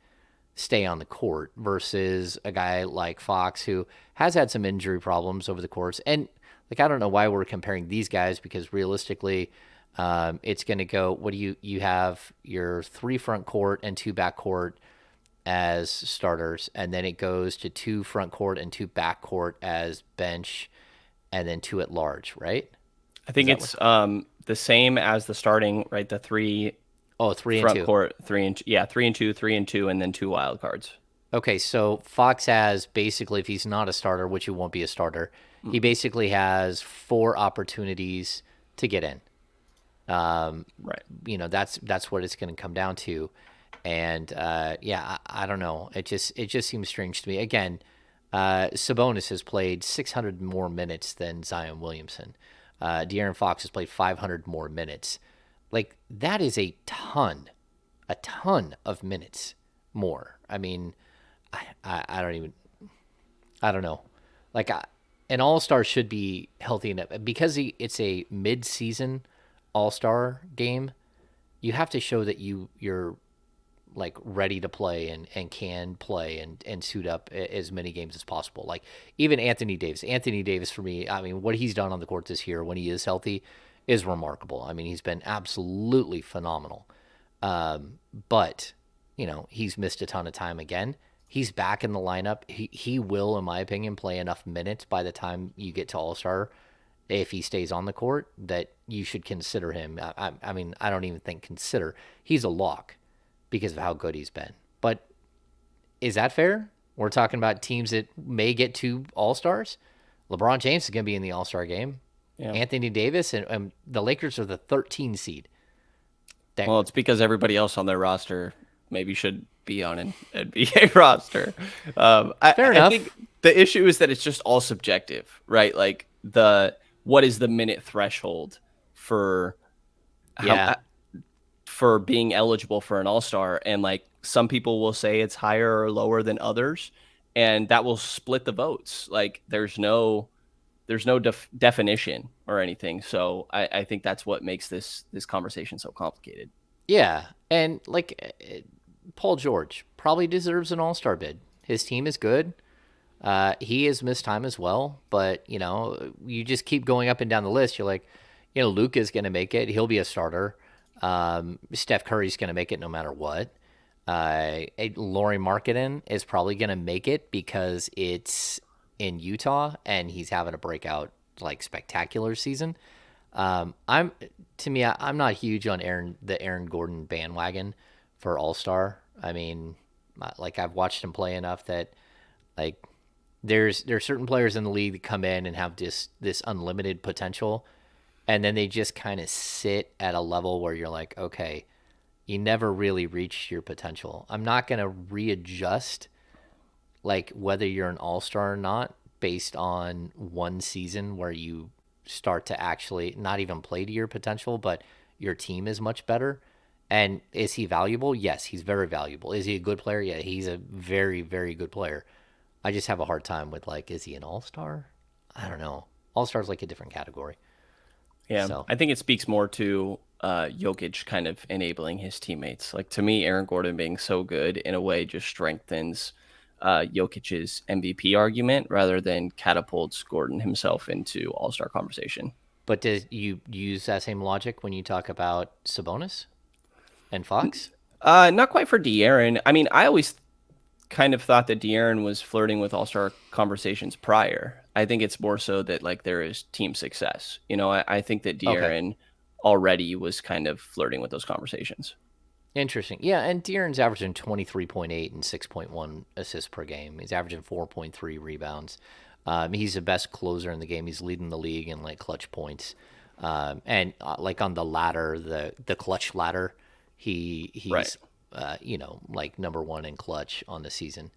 stay on the court versus a guy like Fox who has had some injury problems over the course. And like I don't know why we're comparing these guys because realistically, it's going to go. What do you have your 3 front court and 2 back court. as starters, and then it goes to 2 front court and 2 back court as bench, and then 2 at large, right? I Is think that what? it's the same as the starting, right? The three Oh, 3 and front 2. court, 3-and-2, 3-and-2, and then 2 wild cards. Okay, so Fox has basically, if he's not a starter, which he won't be a starter, he Mhm. basically has 4 opportunities to get in. Right. That's what it's going to come down to, and yeah, I don't know. It just seems strange to me. Again, Sabonis has played 600 more minutes than Zion Williamson. De'Aaron Fox has played 500 more minutes. Like that is a ton of minutes more. I mean, I don't even I don't know. Like an All Star should be healthy enough because it's a mid season All Star game. You have to show that you're like ready to play and can play and suit up as many games as possible. Like even Anthony Davis. Anthony Davis for me, I mean, what he's done on the court this year when he is healthy is remarkable. I mean, he's been absolutely phenomenal. But he's missed a ton of time again. He's back in the lineup. He will, in my opinion, play enough minutes by the time you get to All Star, if he stays on the court, that you should consider him. I mean, I don't even think consider. He's a lock because of how good he's been. But is that fair? We're talking about teams that may get 2 All Stars. LeBron James is going to be in the All Star game. Yeah. Anthony Davis and the Lakers are the 13 seed. That Well, it's because everybody else on their roster maybe should be on an NBA roster. fair I think enough. the issue is that it's just all subjective, right? Like what is the minute threshold for how Yeah, for being eligible for an all-star, and like some people will say it's higher or lower than others, and that will split the votes. Like there's no definition or anything. So I think that's what makes this conversation so complicated. yeah, and like Paul George probably deserves an All Star bid. His team is good. He has missed time as well, but you just keep going up and down the list. You're like, Luke is going to make it. He'll be a starter. Steph Curry's going to make it no matter what. Laurie Markkinen is probably going to make it because it's in Utah and he's having a breakout like spectacular season. I'm to me, I'm not huge on the Aaron Gordon bandwagon for All Star. I mean, like I've watched him play enough that like there's certain players in the league that come in and have this unlimited potential, and then they just kind of sit at a level where you're like, okay, you never really reach your potential. I'm not gonna readjust like whether you're an all star or not based on one season where you start to actually not even play to your potential, but your team is much better. And is he valuable? Yes, he's very valuable. Is he a good player? Yeah, he's a very, very good player. I just have a hard time with like, is he an all star? I don't know. All star's like a different category. Yeah, So I think it speaks more to Jokic kind of enabling his teammates. Like to me, Aaron Gordon being so good in a way just strengthens Jokic's MVP argument rather than catapults Gordon himself into All Star conversation. but does you use that same logic when you talk about Sabonis and Fox? Not quite for De'Aaron. I mean, I always kind of thought that De'Aaron was flirting with All Star conversations prior. I think it's more so that like there is team success. I think that Okay. De'Aaron already was kind of flirting with those conversations. Interesting. Yeah, and De'Aaron's averaging 23.8 and 6.1 assists per game. He's averaging 4.3 rebounds. He's the best closer in the game. He's leading the league in like clutch points. And like on the ladder, the clutch ladder, Right. he's like number 1 in clutch on the season.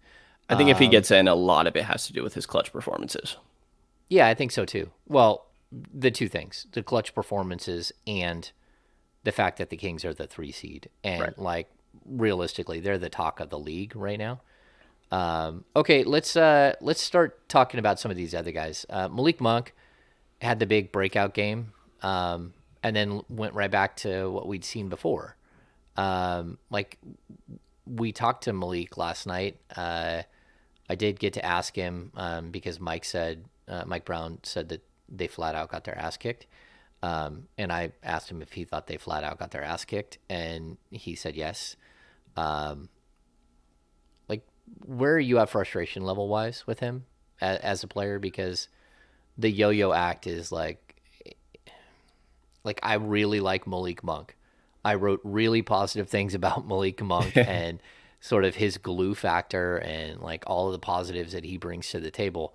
I think if he gets in, a lot of it has to do with his clutch performances. Yeah, I think so too. Well, the two things, the clutch performances and the fact that the Kings are the 3 seed. And Right. like realistically, they're the talk of the league right now. Okay, let's start talking about some of these other guys. Malik Monk had the big breakout game, and then went right back to what we'd seen before. Like we talked to Malik last night. I did get to ask him because Mike Brown said that they flat out got their ass kicked. And I asked him if he thought they flat out got their ass kicked, and he said yes. where are you at frustration level wise with him as a player? Because the yo-yo act is like I really like Malik Monk. I wrote really positive things about Malik Monk and sort of his glue factor and like all of the positives that he brings to the table.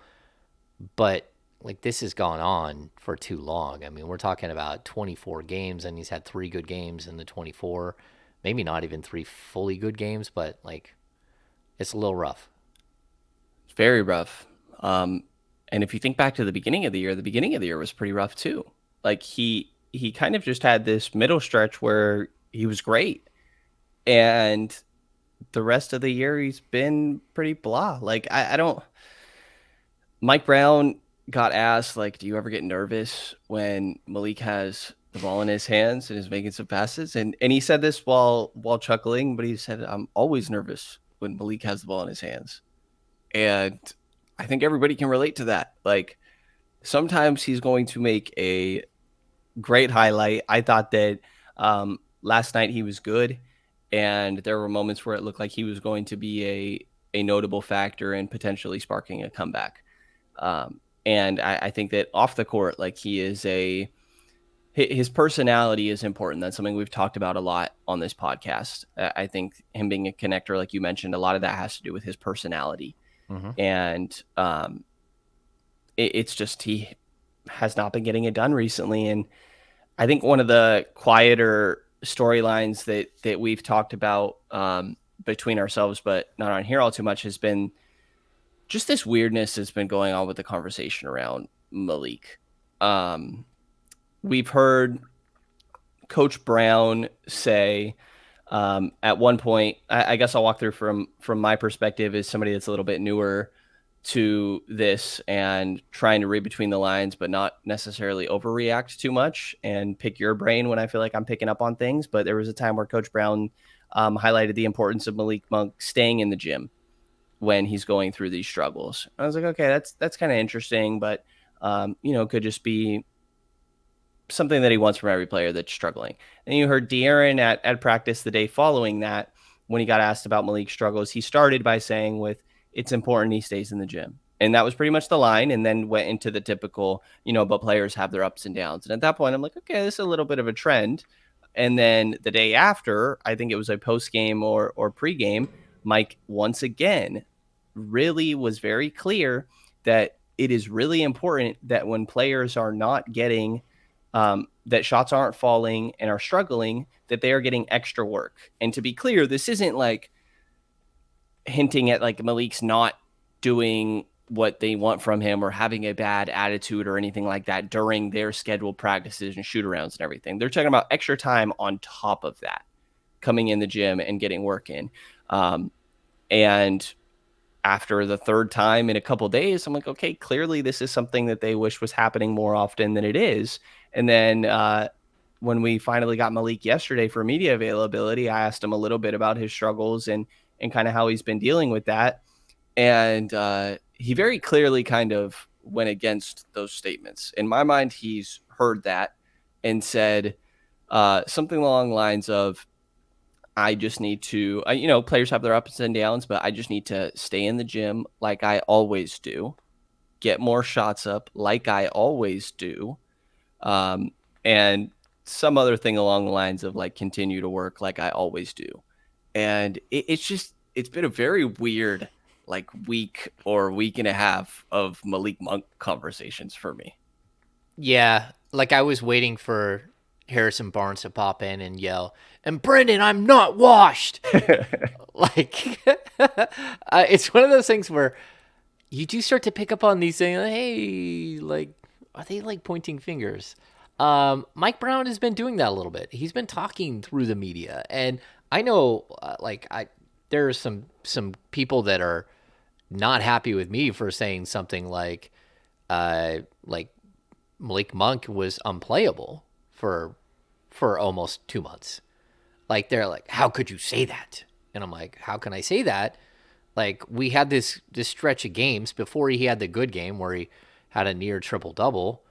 But like this has gone on for too long. I mean, we're talking about 24 games and he's had 3 good games in the 24. Maybe not even 3 fully good games, but like it's a little rough. It's very rough. And if you think back to the beginning of the year was pretty rough too. Like he kind of just had this middle stretch where he was great, and the rest of the year he's been pretty blah. Like I don't. Mike Brown got asked like, "Do you ever get nervous when Malik has the ball in his hands and is making some passes?" And he said this while chuckling, but he said, "I'm always nervous when Malik has the ball in his hands." And I think everybody can relate to that. Like sometimes he's going to make a great highlight. I thought that last night he was good, and there were moments where it looked like he was going to be a notable factor in potentially sparking a comeback. And I think that off the court, like his personality is important. That's something we've talked about a lot on this podcast. I think him being a connector, like you mentioned, a lot of that has to do with his personality. Mm-hmm. And it's just he has not been getting it done recently. And I think one of the quieter storylines that we've talked about between ourselves, but not on here all too much, has been just this weirdness that's been going on with the conversation around Malik. We've heard Coach Brown say at one point, I guess I'll walk through from my perspective as somebody that's a little bit newer to this and trying to read between the lines, but not necessarily overreact too much and pick your brain when I feel like I'm picking up on things. But there was a time where Coach Brown highlighted the importance of Malik Monk staying in the gym when he's going through these struggles. I was like, okay, that's kind of interesting, but could just be something that he wants from every player that's struggling. And you heard De'Aaron at practice the day following that, when he got asked about Malik's struggles, he started by saying with, it's important he stays in the gym. And that was pretty much the line, and then went into the typical, but players have their ups and downs. And at that point, I'm like, okay, this is a little bit of a trend. And then the day after, I think it was a post-game or pre-game, Mike once again really was very clear that it is really important that when players are not getting that shots aren't falling and are struggling, that they are getting extra work. And to be clear, this isn't like hinting at like Malik's not doing what they want from him or having a bad attitude or anything like that during their scheduled practices and shoot arounds and everything. They're talking about extra time on top of that, coming in the gym and getting work in. And after the third time in a couple of days, I'm like, okay, clearly this is something that they wish was happening more often than it is. And then when we finally got Malik yesterday for media availability, I asked him a little bit about his struggles and kind of how he's been dealing with that. And he very clearly kind of went against those statements. In my mind, he's heard that and said something along the lines of, I just need to, players have their ups and downs, but I just need to stay in the gym like I always do, get more shots up like I always do, and some other thing along the lines of like continue to work like I always do. And it's been a very weird like week or week and a half of Malik Monk conversations for me. Yeah, like I was waiting for Harrison Barnes to pop in and yell, "And Brenden, I'm not washed." Like, it's one of those things where you do start to pick up on these things. Like, hey, like, are they like pointing fingers? Mike Brown has been doing that a little bit. He's been talking through the media, and I know, there are some people that are not happy with me for saying something like Malik Monk was unplayable for almost 2 months. Like they're like, how could you say that? And I'm like, how can I say that? Like we had this stretch of games before he had the good game where he had a near triple double,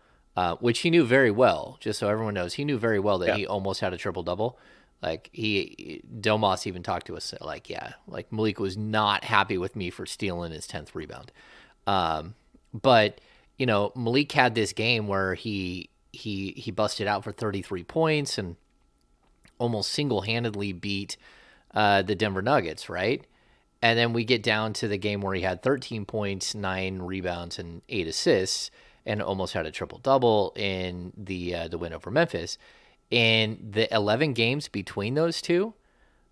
which he knew very well. Just so everyone knows, he knew very well that Yeah. he almost had a triple double. Like Domas even talked to us like, yeah, like Malik was not happy with me for stealing his 10th rebound. But Malik had this game where he busted out for 33 points and almost single-handedly beat the Denver Nuggets, right? And then we get down to the game where he had 13 points, 9 rebounds, and 8 assists, and almost had a triple double in the win over Memphis. In the 11 games between those two,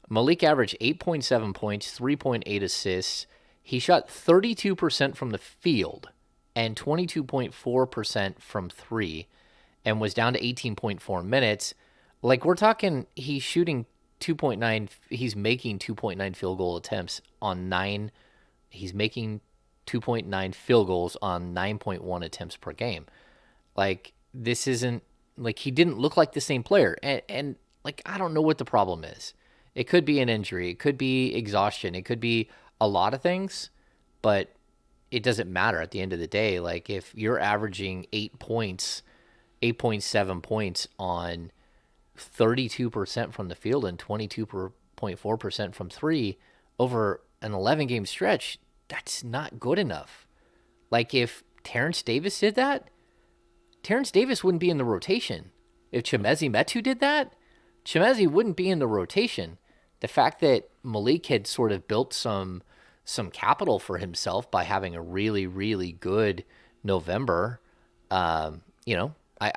Malik averaged 8.7 points, 3.8 assists. He shot 32% from the field and 22.4% from three, and was down to 18.4 minutes. Like, we're talking, he's shooting 2.9, he's making 2.9 field goal attempts on nine. He's making 2.9 field goals on 9.1 attempts per game. Like, this isn't, like, he didn't look like the same player. And like, I don't know what the problem is. It could be an injury, it could be exhaustion, it could be a lot of things, but it doesn't matter at the end of the day. Like, if you're averaging 8.7 points on 32% from the field and 22.4% from three over an 11 game stretch, that's not good enough. Like, if Terrence Davis did that, Terrence Davis wouldn't be in the rotation. If Chimezie Metu did that, Chimezie wouldn't be in the rotation. The fact that Malik had sort of built some capital for himself by having a really, really good November, I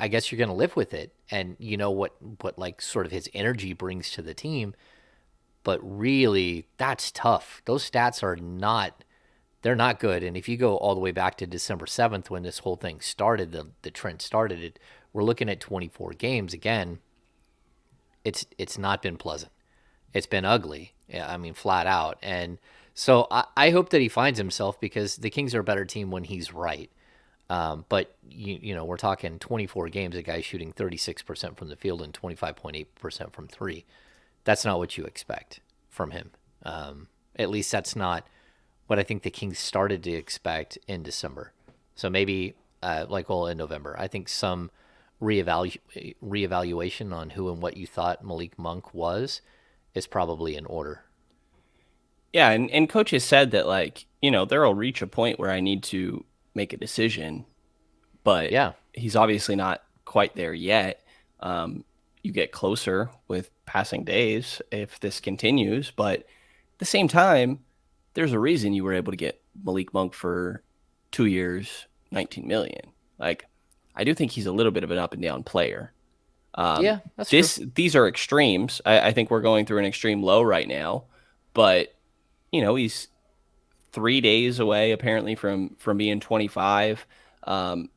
guess you're going to live with it. And you know what like sort of his energy brings to the team. But really, that's tough. Those stats are not, they're not good. And if you go all the way back to December 7th when this whole thing started, the trend started, we're looking at 24 games again. It's not been pleasant. It's been ugly. I mean, flat out. And so I hope that he finds himself, because the Kings are a better team when he's right. But we're talking 24 games, a guy shooting 36% from the field and 25.8% from three. That's not what you expect from him. At least that's not what I think the Kings started to expect in December. So maybe in November, I think some reevaluation on who and what you thought Malik Monk was is probably in order. Yeah, and coach has said that, like, there'll reach a point where I need to make a decision, but Yeah. he's obviously not quite there yet. You get closer with passing days if this continues, but at the same time, there's a reason you were able to get Malik Monk for 2 years, 19 million. Like, I do think he's a little bit of an up and down player. Yeah, that's true. These are extremes. I think we're going through an extreme low right now, but he's 3 days away apparently from being 25.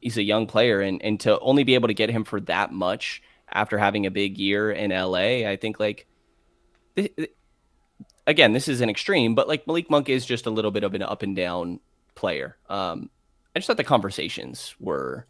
He's a young player, and to only be able to get him for that much after having a big year in LA, I think, like, again, this is an extreme, but like, Malik Monk is just a little bit of an up and down player. I just thought the conversations were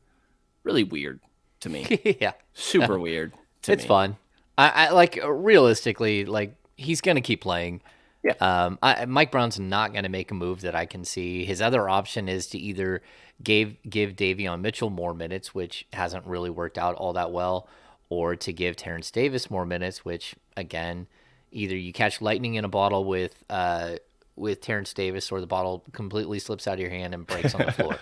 really weird to me. Yeah. Super weird to me. It's fun. I like, realistically, like, he's going to keep playing. Yeah. Mike Brown's not going to make a move that I can see. His other option is to either give Davion Mitchell more minutes, which hasn't really worked out all that well, or to give Terrence Davis more minutes, which, again, either you catch lightning in a bottle with Terrence Davis, or the bottle completely slips out of your hand and breaks on the floor.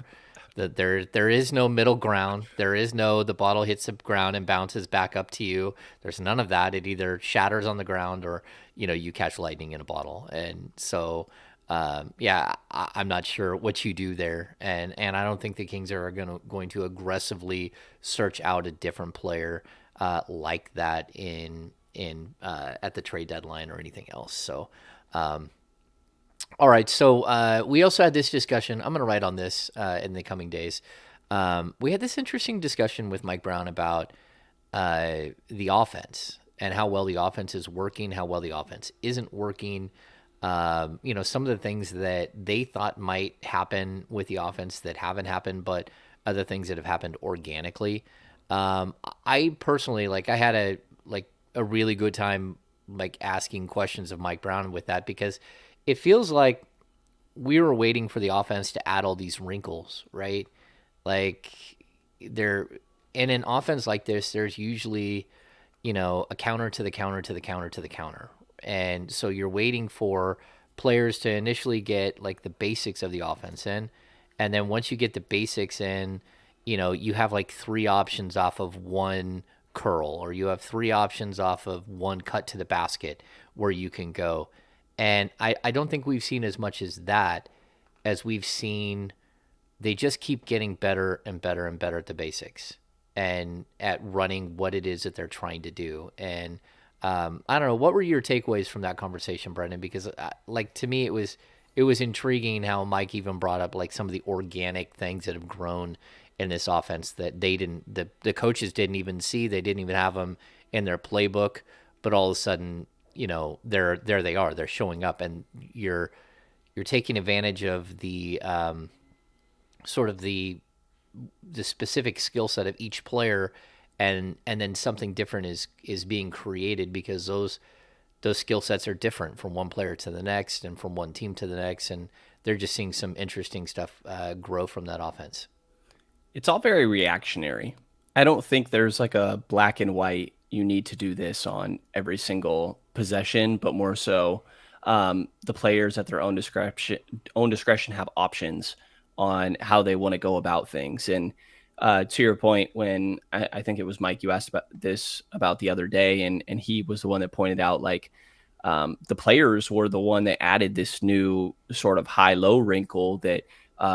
There is no middle ground. There is no, the bottle hits the ground and bounces back up to you. There's none of that. It either shatters on the ground, or you catch lightning in a bottle. And so I'm not sure what you do there, and I don't think the Kings are going to aggressively search out a different player like that in at the trade deadline or anything else. So. All right, so we also had this discussion. I'm going to write on this in the coming days. We had this interesting discussion with Mike Brown about the offense and how well the offense is working, how well the offense isn't working. Some of the things that they thought might happen with the offense that haven't happened, but other things that have happened organically. I personally, I had a really good time asking questions of Mike Brown with that, because it feels like we were waiting for the offense to add all these wrinkles, right? Like, in an offense like this, there's usually, a counter to the counter to the counter to the counter. And so you're waiting for players to initially get like the basics of the offense in. And then once you get the basics in, you have like three options off of one curl, or you have three options off of one cut to the basket where you can go. And I don't think we've seen as much as that as we've seen. They just keep getting better and better and better at the basics and at running what it is that they're trying to do. And I don't know, what were your takeaways from that conversation, Brendan? Because like to me, it was intriguing how Mike even brought up like some of the organic things that have grown in this offense that they didn't, the coaches didn't even see. They didn't even have them in their playbook, but all of a sudden, there they are. They're showing up, and you're taking advantage of the sort of the specific skill set of each player, and then something different is being created because those skill sets are different from one player to the next and from one team to the next, and they're just seeing some interesting stuff grow from that offense. It's all very reactionary. I don't think there's like a black and white, you need to do this on every single possession, but more so the players at their own discretion have options on how they want to go about things. And to your point, when I think it was Mike, you asked about this about the other day, and he was the one that pointed out like the players were the one that added this new sort of high-low wrinkle that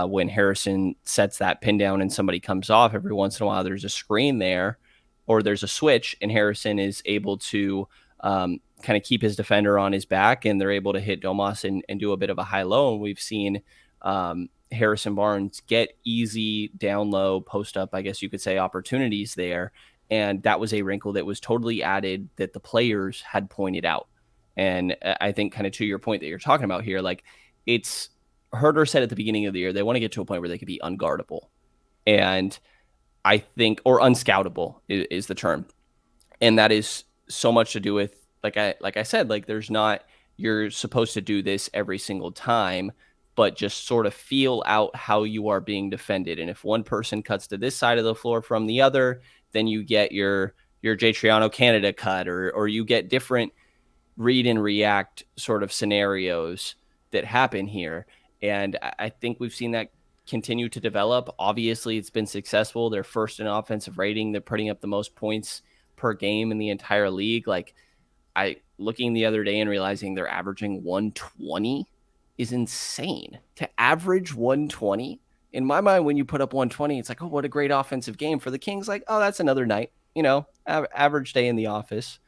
when Harrison sets that pin down and somebody comes off, every once in a while there's a screen there or there's a switch, and Harrison is able to kind of keep his defender on his back, and they're able to hit Domas and do a bit of a high-low. And we've seen Harrison Barnes get easy down low, post up, I guess you could say, opportunities there. And that was a wrinkle that was totally added that the players had pointed out. And I think kind of to your point that you're talking about here, like it's Herder said at the beginning of the year, they want to get to a point where they could be unguardable. And I think, or unscoutable is the term. And that is so much to do with, like I said, like there's not, you're supposed to do this every single time, but just sort of feel out how you are being defended. And if one person cuts to this side of the floor from the other, then you get your Jay Triano Canada cut, or you get different read and react sort of scenarios that happen here. And I think we've seen that continue to develop. Obviously, it's been successful. They're first in offensive rating. They're putting up the most points per game in the entire league. Like I looking the other day and realizing they're averaging 120 is insane. To average 120 in my mind, when you put up 120, it's like, oh, what a great offensive game for the Kings. Like, oh, that's another night, average day in the office.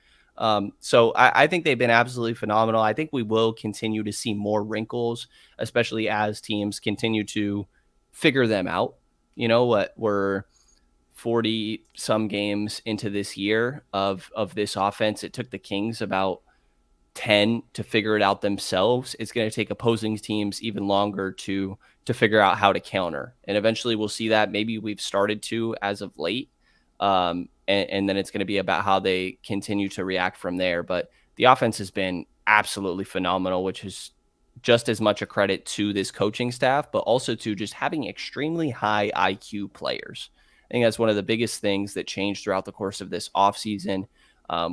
So I think they've been absolutely phenomenal. I think we will continue to see more wrinkles, especially as teams continue to figure them out. What we're 40 some games into this year of this offense. It took the Kings about 10 to figure it out themselves. It's going to take opposing teams even longer to figure out how to counter. And eventually we'll see that. Maybe we've started to as of late. And then it's going to be about how they continue to react from there. But the offense has been absolutely phenomenal, which is just as much a credit to this coaching staff, but also to just having extremely high IQ players. I think that's one of the biggest things that changed throughout the course of this offseason,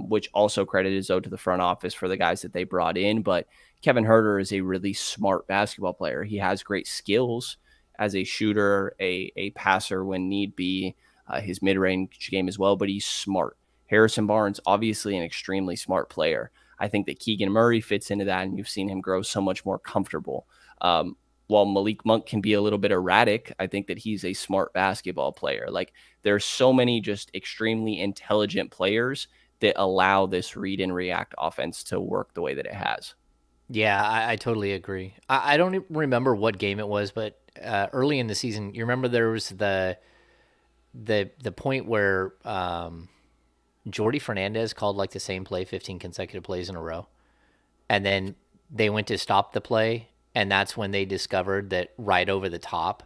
which also credit is owed to the front office for the guys that they brought in. But Kevin Herter is a really smart basketball player. He has great skills as a shooter, a passer when need be, his mid-range game as well, but he's smart. Harrison Barnes, obviously an extremely smart player. I think that Keegan Murray fits into that, and you've seen him grow so much more comfortable. While Malik Monk can be a little bit erratic, I think that he's a smart basketball player. Like there's so many just extremely intelligent players that allow this read and react offense to work the way that it has. Yeah, I totally agree. I don't remember what game it was, but early in the season, you remember there was the point where Jordy Fernandez called like the same play 15 consecutive plays in a row, and then they went to stop the play, and that's when they discovered that right over the top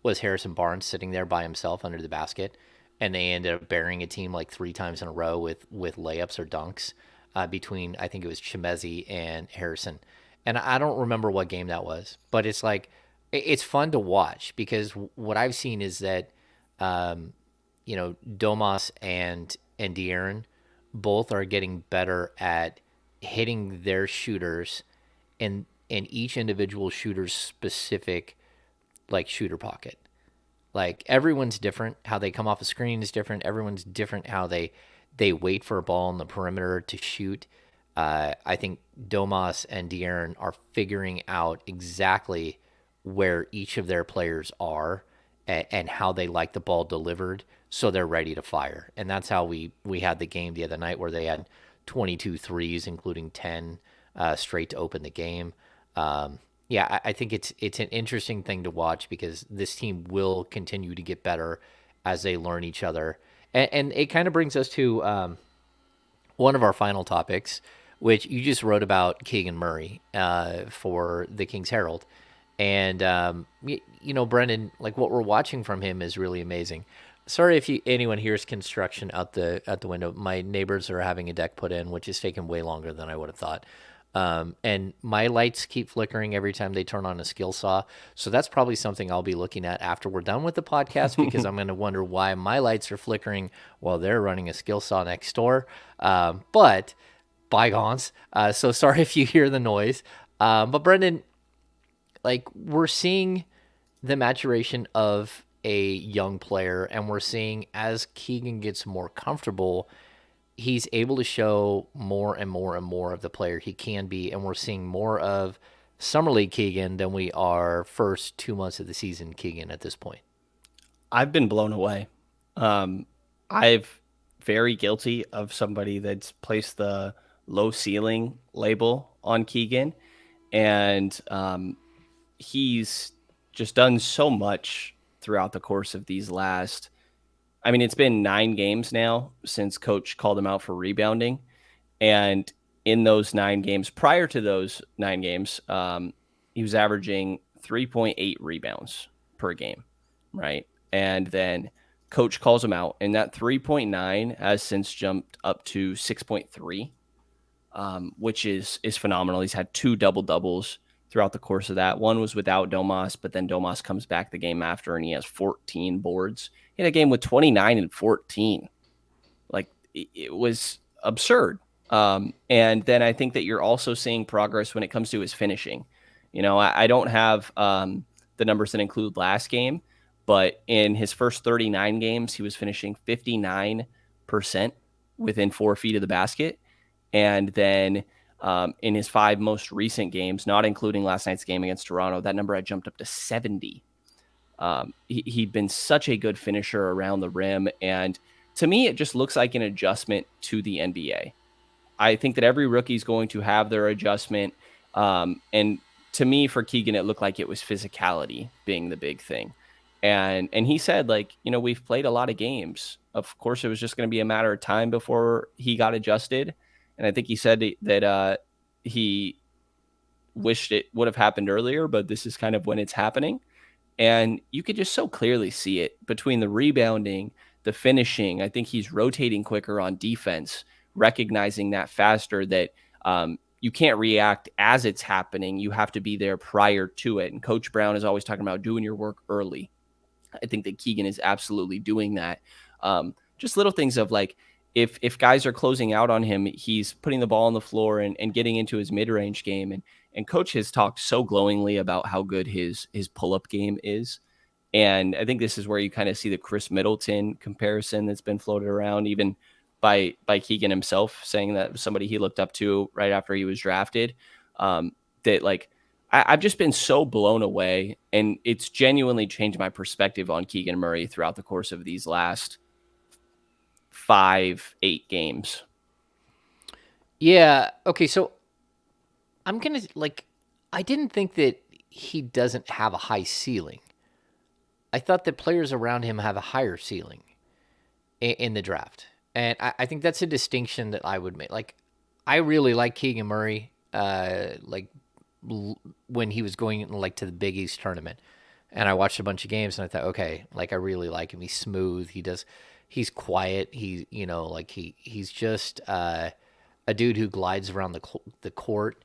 was Harrison Barnes sitting there by himself under the basket, and they ended up burying a team like three times in a row with layups or dunks between, I think it was Chimezi and Harrison, and I don't remember what game that was, but it's like it's fun to watch because what I've seen is that Domas and De'Aaron both are getting better at hitting their shooters in each individual shooter's specific like shooter pocket. Like everyone's different. How they come off a screen is different. Everyone's different. How they wait for a ball on the perimeter to shoot. I think Domas and De'Aaron are figuring out exactly where each of their players are and how they like the ball delivered, so they're ready to fire. And that's how we had the game the other night where they had 22 threes, including 10 straight to open the game. Yeah, I think it's an interesting thing to watch because this team will continue to get better as they learn each other, and it kind of brings us to one of our final topics, which you just wrote about Keegan Murray for the Kings Herald, and Brendan, like what we're watching from him is really amazing. Sorry if anyone hears construction out the window. My neighbors are having a deck put in, which is taking way longer than I would have thought. And my lights keep flickering every time they turn on a skill saw. So that's probably something I'll be looking at after we're done with the podcast because I'm going to wonder why my lights are flickering while they're running a skill saw next door. But bygones. So sorry if you hear the noise. But Brendan, like we're seeing the maturation of a young player, and we're seeing as Keegan gets more comfortable, he's able to show more and more and more of the player he can be, and we're seeing more of Summer League Keegan than we are first 2 months of the season Keegan at this point. I've been blown away. I've very guilty of somebody that's placed the low ceiling label on Keegan, and he's just done so much throughout the course of these last. I mean, it's been 9 games now since Coach called him out for rebounding, and in those 9 games, prior to those 9 games, he was averaging 3.8 rebounds per game, right? And then Coach calls him out, and that 3.9 has since jumped up to 6.3, which is phenomenal. He's had 2 double doubles throughout the course of that. One was without Domas, but then Domas comes back the game after, and he has 14 boards. He had a game with 29 and 14. Like it was absurd. And then I think that you're also seeing progress when it comes to his finishing. I don't have the numbers that include last game, but in his first 39 games, he was finishing 59% within 4 feet of the basket. And then in his 5 most recent games, not including last night's game against Toronto, that number had jumped up to 70. He'd been such a good finisher around the rim. And to me, it just looks like an adjustment to the NBA. I think that every rookie is going to have their adjustment. And to me, for Keegan, it looked like it was physicality being the big thing. And he said, we've played a lot of games. Of course, it was just going to be a matter of time before he got adjusted. And I think he said that he wished it would have happened earlier, but this is kind of when it's happening. And you could just so clearly see it between the rebounding, the finishing. I think he's rotating quicker on defense, recognizing that faster, that you can't react as it's happening. You have to be there prior to it. And Coach Brown is always talking about doing your work early. I think that Keegan is absolutely doing that. Just little things of like, if guys are closing out on him, he's putting the ball on the floor and getting into his mid-range game. And Coach has talked so glowingly about how good his pull-up game is. And I think this is where you kind of see the Chris Middleton comparison that's been floated around, even by Keegan himself, saying that somebody he looked up to right after he was drafted. That like I've just been so blown away, and it's genuinely changed my perspective on Keegan Murray throughout the course of these last 5-8 games. Yeah. Okay. So I didn't think that he doesn't have a high ceiling. I thought that players around him have a higher ceiling in the draft. And I think that's a distinction that I would make. Like, I really like Keegan Murray, when he was going like to the Big East tournament. And I watched a bunch of games and I thought, okay, like I really like him. He's smooth. He's quiet. He's just a dude who glides around the court.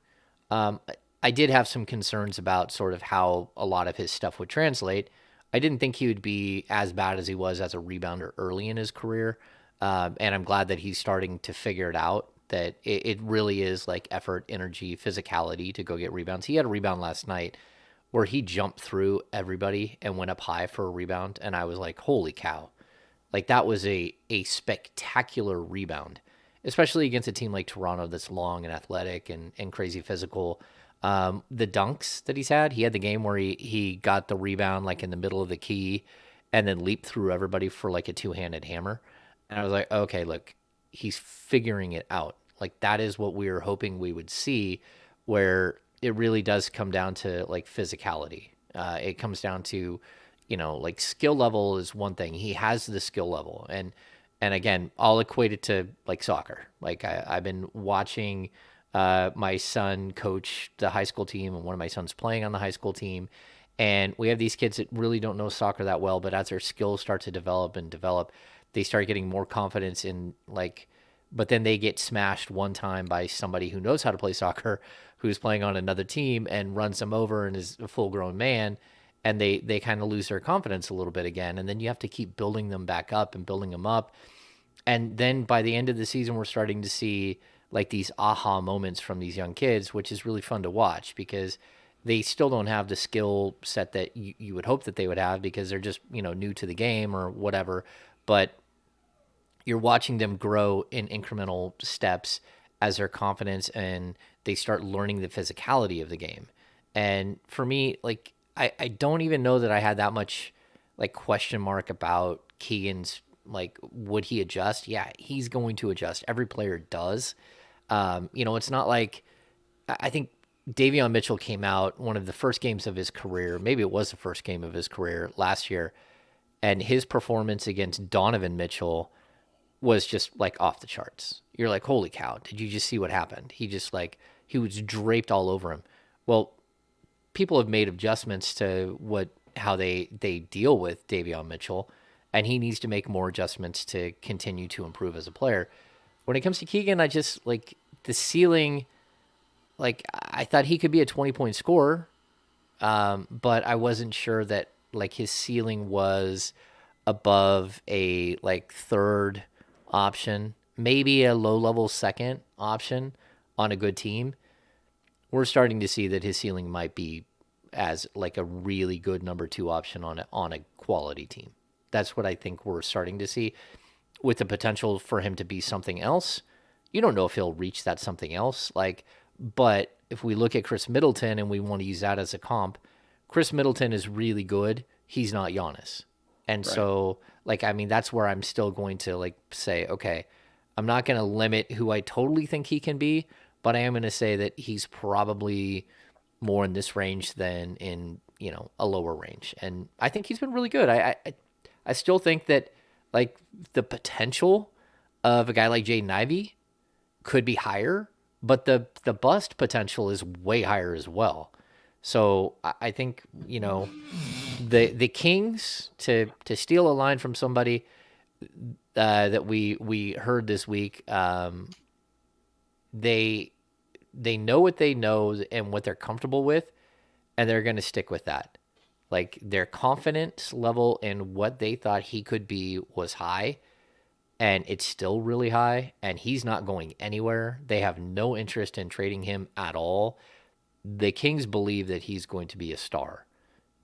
I did have some concerns about sort of how a lot of his stuff would translate. I didn't think he would be as bad as he was as a rebounder early in his career. And I'm glad that he's starting to figure it out, that it really is like effort, energy, physicality to go get rebounds. He had a rebound last night where he jumped through everybody and went up high for a rebound. And I was like, holy cow. Like that was a spectacular rebound, especially against a team like Toronto that's long and athletic and crazy physical. The dunks that he had the game where he got the rebound like in the middle of the key and then leaped through everybody for like a two-handed hammer. And I was like, okay, look, he's figuring it out. Like that is what we were hoping we would see, where it really does come down to like physicality. It comes down to, like skill level is one thing. He has the skill level, and again, I'll equate it to like soccer. Like I've been watching my son coach the high school team, and one of my sons playing on the high school team. And we have these kids that really don't know soccer that well, but as their skills start to develop, they start getting more confidence in like, but then they get smashed one time by somebody who knows how to play soccer, who's playing on another team and runs them over and is a full grown man. And they kind of lose their confidence a little bit again. And then you have to keep building them back up and building them up. And then by the end of the season, we're starting to see like these aha moments from these young kids, which is really fun to watch because they still don't have the skill set that you would hope that they would have because they're just, new to the game or whatever. But you're watching them grow in incremental steps as their confidence and they start learning the physicality of the game. And for me, like, I don't even know that I had that much like question mark about Keegan's, like, would he adjust? Yeah, he's going to adjust. Every player does. It's not like, I think Davion Mitchell came out one of the first games of his career. Maybe it was the first game of his career last year. And his performance against Donovan Mitchell was just like off the charts. You're like, holy cow, did you just see what happened? He was draped all over him. Well, people have made adjustments to how they deal with Davion Mitchell, and he needs to make more adjustments to continue to improve as a player. When it comes to Keegan, I just like the ceiling. Like I thought he could be a 20-point scorer, but I wasn't sure that like his ceiling was above a like third option, maybe a low level second option on a good team. We're starting to see that his ceiling might be as like a really good number two option on a quality team. That's what I think we're starting to see with the potential for him to be something else. You don't know if he'll reach that something else. Like, but if we look at Chris Middleton and we want to use that as a comp, Chris Middleton is really good. He's not Giannis. And Right. so, like, I mean, that's where I'm still going to like say, okay, I'm not going to limit who I totally think he can be, but I am going to say that he's probably more in this range than in, a lower range. And I think he's been really good. I still think that like the potential of a guy like Jaden Ivey could be higher, but the bust potential is way higher as well. So I think, the Kings, to steal a line from somebody that we heard this week, they they know what they know and what they're comfortable with, and they're going to stick with that. Like their confidence level in what they thought he could be was high, and it's still really high, and he's not going anywhere. They have no interest in trading him at all. The Kings believe that he's going to be a star.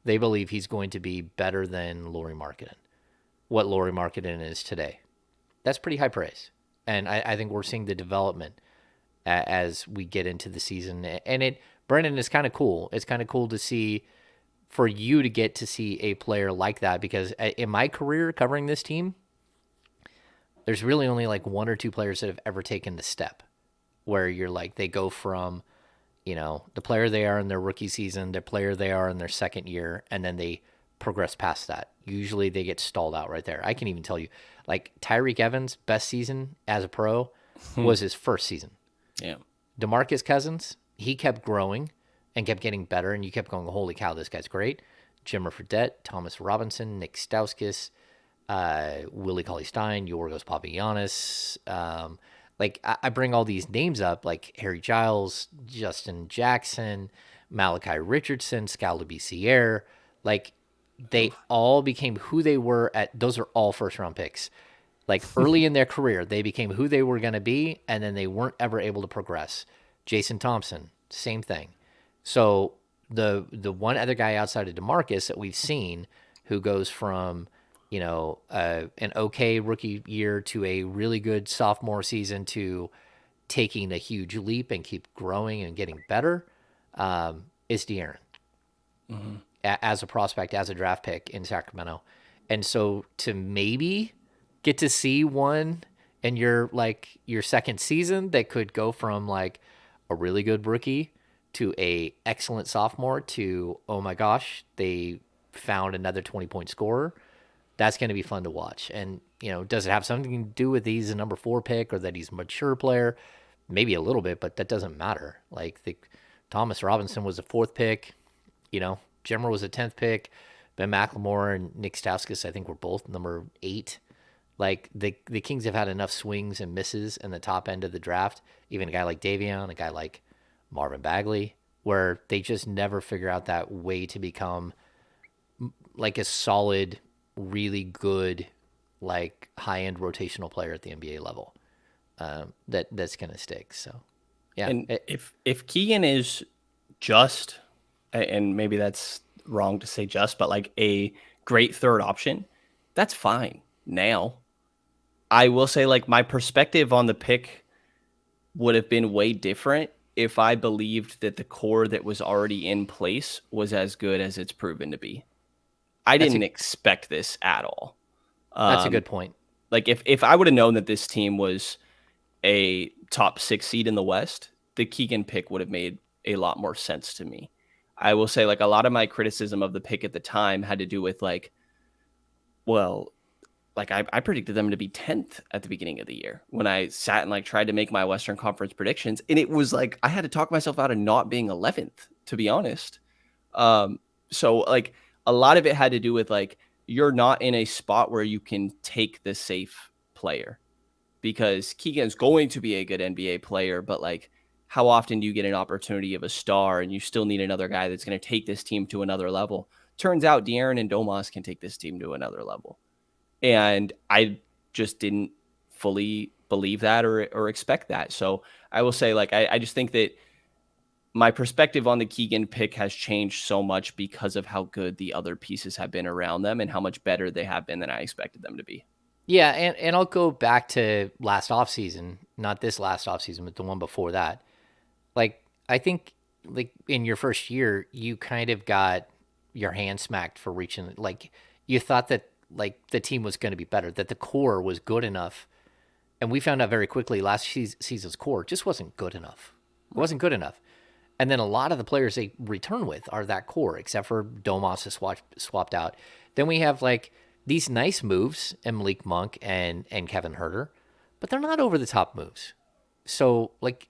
They believe he's going to be better than Lauri Markkanen, what Lauri Markkanen is today. That's pretty high praise. And I think we're seeing the development as we get into the season. And Brenden, is kind of cool. It's kind of cool to see, for you to get to see a player like that, because in my career covering this team, there's really only like one or two players that have ever taken the step where you're like, they go from, the player they are in their rookie season, the player they are in their second year, and then they progress past that. Usually they get stalled out right there. I can even tell you, like Tyreek Evans' best season as a pro was his first season. Yeah. DeMarcus Cousins, he kept growing and kept getting better, and you kept going, holy cow, this guy's great. Jimmer Fredette, Thomas Robinson, Nick Stauskas, Willie Cauley-Stein, Yorgos Papagiannis. Like, I bring all these names up, like Harry Giles, Justin Jackson, Malachi Richardson, Skal Labissiere. Like, they all became who they were those are all first-round picks. Like early in their career, they became who they were going to be, and then they weren't ever able to progress. Jason Thompson, same thing. So the one other guy outside of DeMarcus that we've seen who goes from an okay rookie year to a really good sophomore season to taking a huge leap and keep growing and getting better is De'Aaron Mm-hmm. as a prospect, as a draft pick in Sacramento. And so to maybe get to see one in your second season that could go from like a really good rookie to a excellent sophomore to, oh my gosh, they found another 20-point scorer. That's going to be fun to watch. And, does it have something to do with he's a number 4 pick or that he's a mature player? Maybe a little bit, but that doesn't matter. Like Thomas Robinson was a 4th pick. Jimmer was a 10th pick. Ben McLemore and Nick Stauskas, I think, were both number 8. Like the Kings have had enough swings and misses in the top end of the draft. Even a guy like Davion, a guy like Marvin Bagley, where they just never figure out that way to become like a solid, really good, like high end rotational player at the NBA level. That's gonna stick. So, yeah. And if Keegan is just, and maybe that's wrong to say just, but like a great third option, that's fine. Now, I will say like my perspective on the pick would have been way different if I believed that the core that was already in place was as good as it's proven to be. I that's a didn't expect this at all. that's a Um, good point. like if I would have known that this team was a top 6 seed in the West, the Keegan pick would have made a lot more sense to me. I will say like a lot of my criticism of the pick at the time had to do with like, well, like I predicted them to be 10th at the beginning of the year when I sat and like tried to make my Western Conference predictions. And it was like I had to talk myself out of not being 11th, to be honest. So like a lot of it had to do with like you're not in a spot where you can take the safe player because Keegan's going to be a good NBA player, but like how often do you get an opportunity of a star and you still need another guy that's going to take this team to another level? Turns out De'Aaron and Domas can take this team to another level. And I just didn't fully believe that or expect that. So I will say, like, I just think that my perspective on the Keegan pick has changed so much because of how good the other pieces have been around them and how much better they have been than I expected them to be. Yeah, and I'll go back to last offseason, not this last offseason, but the one before that. Like I think like in your first year, you kind of got your hand smacked for reaching like you thought that like the team was going to be better, that the core was good enough. And we found out very quickly last season's core just wasn't good enough. It Right. wasn't good enough. And then a lot of the players they return with are that core, except for Domas is swapped out. Then we have like these nice moves and Malik Monk and Kevin Herter, but they're not over the top moves. So like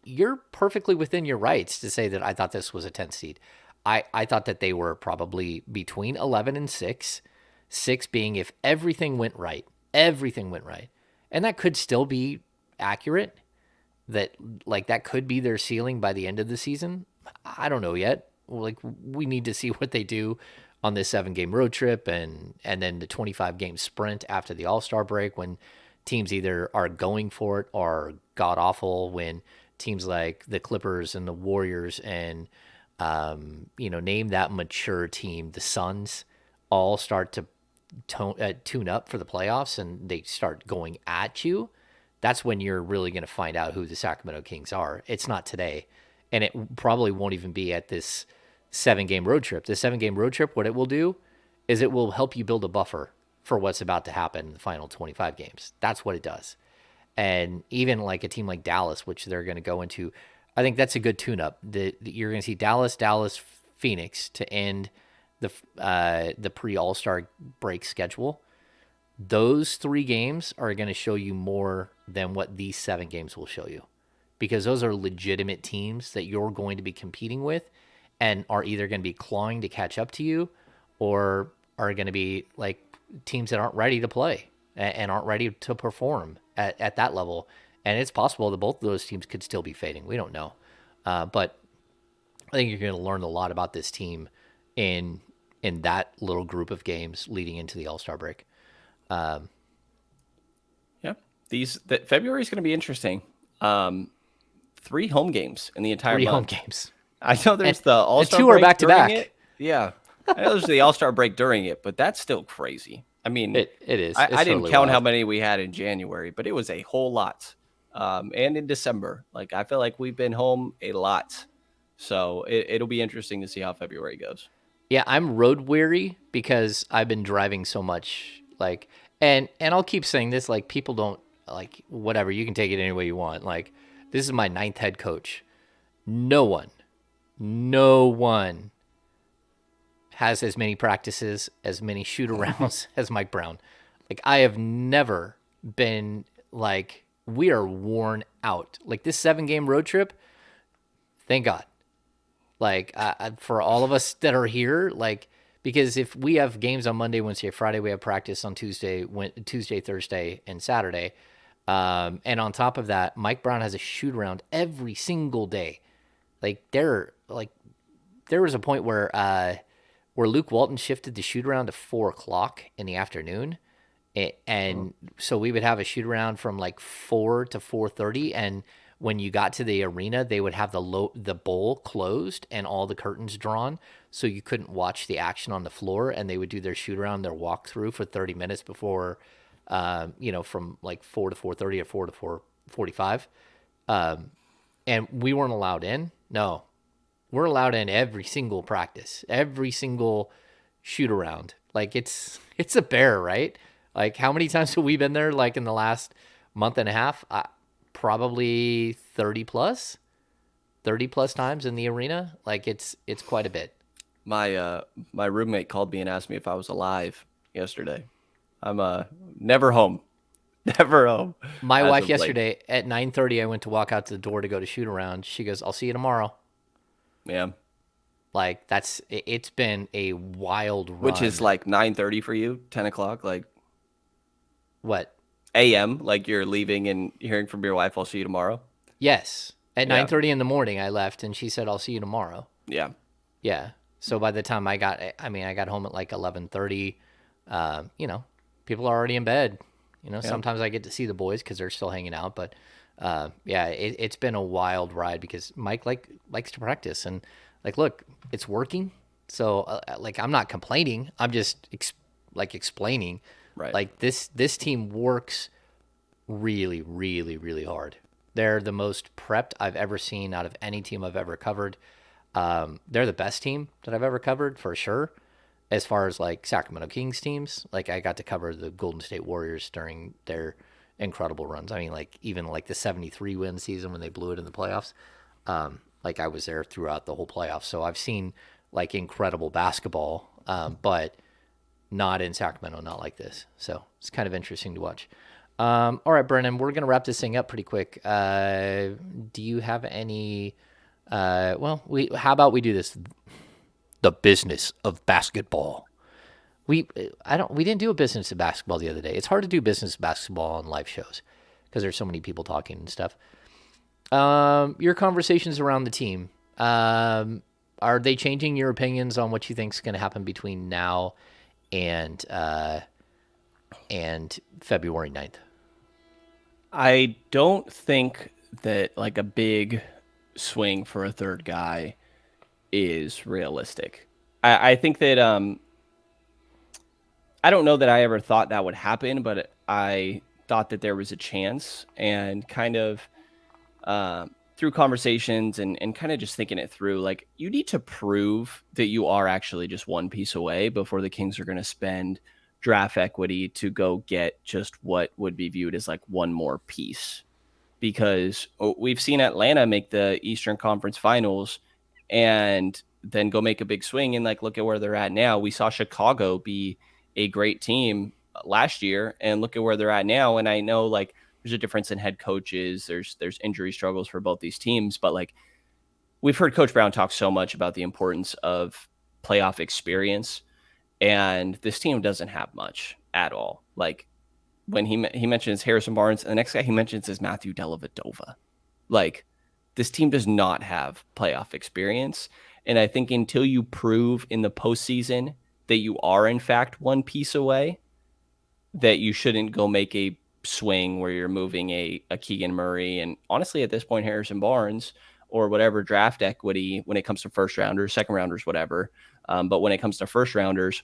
you're perfectly within your rights to say that I thought this was a 10 seed. I thought that they were probably between 11 and 6, 6 being if everything went right. Everything went right. And that could still be accurate that like that could be their ceiling by the end of the season. I don't know yet. Like we need to see what they do on this 7-game road trip and then the 25-game sprint after the All-Star break when teams either are going for it or god awful when teams like the Clippers and the Warriors and name that mature team, the Suns, all start to tune up for the playoffs and they start going at you. That's when you're really going to find out who the Sacramento Kings are. It's not today. And it probably won't even be at this 7-game road trip. The 7-game road trip, what it will do is it will help you build a buffer for what's about to happen in the final 25 games. That's what it does. And even like a team like Dallas, which they're going to go into, I think that's a good tune-up. You're going to see Dallas, Phoenix to end the pre-All-Star break schedule. Those 3 games are going to show you more than what these 7 games will show you because those are legitimate teams that you're going to be competing with and are either going to be clawing to catch up to you or are going to be like teams that aren't ready to play and aren't ready to perform at that level. And it's possible that both of those teams could still be fading. We don't know. But I think you're going to learn a lot about this team in that little group of games leading into the All-Star break. February is going to be interesting. 3 home games in the entire 3 home month. games. I know And there's the and All-Star 2 are break back to during back. it. Yeah. I know there's the All-Star break during it, but that's still crazy. I mean, It is. I It's didn't totally count how wild. many we had in January, but it was a whole lot. And in December, like I feel like we've been home a lot. So it'll be interesting to see how February goes. Yeah, I'm road weary because I've been driving so much. Like, and I'll keep saying this. Like, people don't like whatever. You can take it any way you want. Like, this is my ninth head coach. No one, no one has as many practices, as many shoot arounds as Mike Brown. Like, I have never been like, we are worn out. Like, this 7 game road trip, thank God. Like, for all of us that are here, like, because if we have games on Monday, Wednesday, Friday, we have practice on Tuesday, Thursday, and Saturday. And on top of that, Mike Brown has a shoot around every single day. There was a point where Luke Walton shifted the shoot around to 4 o'clock in the afternoon, and so we would have a shoot around from like 4 to 4:30, and when you got to the arena, they would have the bowl closed and all the curtains drawn, so you couldn't watch the action on the floor, and they would do their shoot around, their walkthrough for 30 minutes before, from like 4 to 4:30 or 4 to 4:45, and we weren't allowed in. No, we're allowed in every single practice, every single shoot around. Like, it's a bear, right? Like, how many times have we been there? Like, in the last month and a half, probably 30 plus times in the arena. Like, it's quite a bit. My roommate called me and asked me if I was alive yesterday. I'm never home. Never home My as wife of late. yesterday at 9:30, I went to walk out to the door to go to shoot around. She goes, "I'll see you tomorrow." Yeah. Like, it's been a wild Which is run. like 9:30 for you, 10 o'clock, like What? a.m. Like you're leaving and hearing from your wife, I'll see you tomorrow. Yes. At Yeah. 9:30 in the morning, I left, and she said, "I'll see you tomorrow." Yeah. Yeah. So by the time I got home at like 11:30. You know, people are already in bed. Yeah. Sometimes I get to see the boys because they're still hanging out. But yeah, it's been a wild ride because Mike likes to practice, and like, look, it's working. So like, I'm not complaining. I'm just explaining. Right. Like, this team works really, really, really hard. They're the most prepped I've ever seen out of any team I've ever covered. They're the best team that I've ever covered for sure. As far as like Sacramento Kings teams, like, I got to cover the Golden State Warriors during their incredible runs. I mean, like, even like the 73 win season when they blew it in the playoffs. Like, I was there throughout the whole playoffs. So I've seen like incredible basketball, but not in Sacramento, not like this. So it's kind of interesting to watch. All right, Brennan, we're going to wrap this thing up pretty quick. Do you have any? How about we do this? The business of basketball. We didn't do a business of basketball the other day. It's hard to do business of basketball on live shows because there's so many people talking and stuff. Your conversations around the team. Are they changing your opinions on what you think is going to happen between now and February 9th? I don't think that like a big swing for a third guy is realistic. I think that I don't know that I ever thought that would happen, but I thought that there was a chance, and kind of through conversations and kind of just thinking it through, like, you need to prove that you are actually just one piece away before the Kings are going to spend draft equity to go get just what would be viewed as like one more piece. Because we've seen Atlanta make the Eastern Conference Finals and then go make a big swing, and like, look at where they're at now. We saw Chicago be a great team last year, and look at where they're at now. And I know like there's a difference in head coaches. There's injury struggles for both these teams, but like, we've heard Coach Brown talk so much about the importance of playoff experience, and this team doesn't have much at all. Like, when he mentions Harrison Barnes, and the next guy he mentions is Matthew Dellavedova. Like, this team does not have playoff experience. And I think until you prove in the postseason that you are in fact one piece away, that you shouldn't go make a swing where you're moving a Keegan Murray and honestly at this point Harrison Barnes or whatever draft equity when it comes to first rounders, second rounders, whatever. But when it comes to first rounders,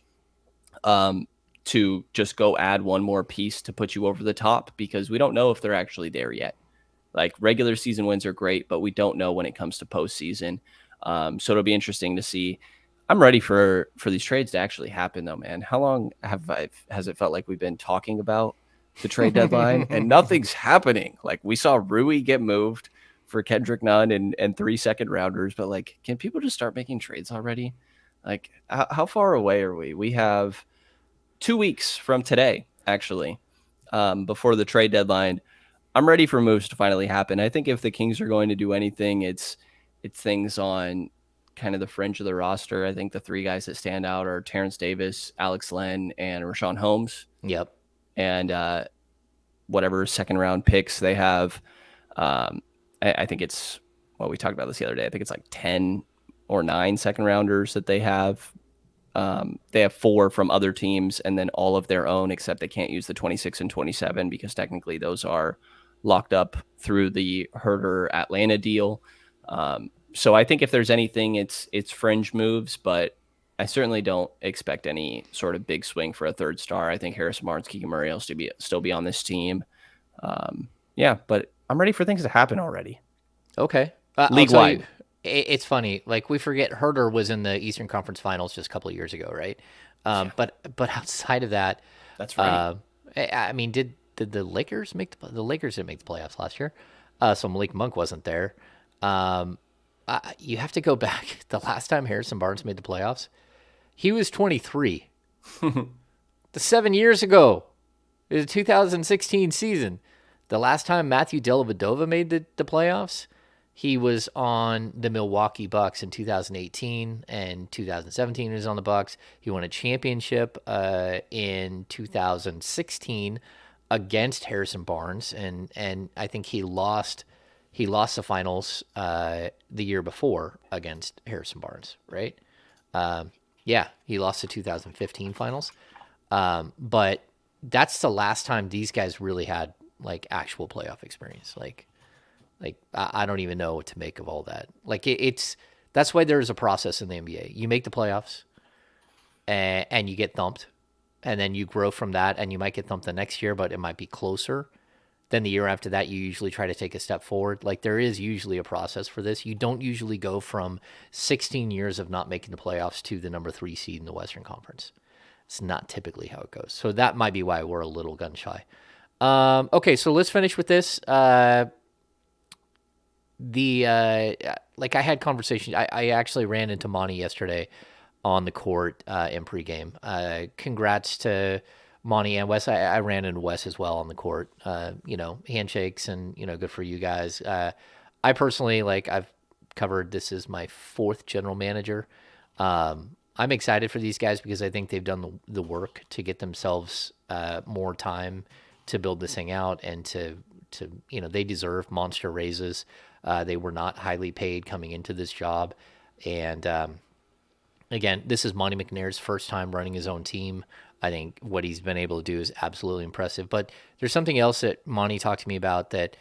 to just go add one more piece to put you over the top because we don't know if they're actually there yet. Like regular season wins are great, but we don't know when it comes to postseason. So it'll be interesting to see. I'm ready for these trades to actually happen, though, man. How long has it felt like we've been talking about the trade deadline and nothing's happening? Like we saw Rui get moved for Kendrick Nunn and 3 second rounders, but like, can people just start making trades already? Like, how far away are we? We have 2 weeks from today, actually, before the trade deadline. I'm ready for moves to finally happen. I think if the Kings are going to do anything, it's things on kind of the fringe of the roster. I think the 3 guys that stand out are Terrence Davis, Alex Len, and Rashawn Holmes. Yep. And whatever second round picks they have, I think it's, well, we talked about this the other day. I think it's like 10 or 9 second rounders that they have. They have 4 from other teams and then all of their own, except they can't use the 26 and 27 because technically those are locked up through the Herter Atlanta deal. So I think if there's anything, it's fringe moves, but I certainly don't expect any sort of big swing for a third star. I think Harrison Barnes, Keegan Murray will still be on this team. Yeah, but I'm ready for things to happen already. Okay. League-wide. It's funny. Like we forget Herter was in the Eastern Conference Finals just a couple of years ago, right? But outside of that, that's right. I mean, did the Lakers make the Lakers didn't make the playoffs last year? So Malik Monk wasn't there. You have to go back. The last time Harrison Barnes made the playoffs, he was 23. The 7 years ago, it was the 2016 season. The last time Matthew Dellavedova made the playoffs, he was on the Milwaukee Bucks in 2018 and 2017. He was on the Bucks. He won a championship in 2016 against Harrison Barnes, and I think he lost the finals the year before against Harrison Barnes, right? Yeah, he lost the 2015 finals. But that's the last time these guys really had like actual playoff experience. Like I don't even know what to make of all that. Like that's why there's a process in the NBA. You make the playoffs and you get thumped, and then you grow from that, and you might get thumped the next year, but it might be closer. Then the year after that, you usually try to take a step forward. Like there is usually a process for this. You don't usually go from 16 years of not making the playoffs to the number 3 seed in the Western Conference. It's not typically how it goes. So that might be why we're a little gun shy. Okay, so let's finish with this. Like I had conversations. I actually ran into Monty yesterday on the court in pregame. Congrats to Monty and Wes. I ran into Wes as well on the court. Handshakes and good for you guys. I personally I've covered this as my 4th general manager. I'm excited for these guys because I think they've done the work to get themselves more time to build this thing out and to they deserve monster raises. They were not highly paid coming into this job. And again, this is Monte McNair's first time running his own team. I think what he's been able to do is absolutely impressive. But there's something else that Monty talked to me about that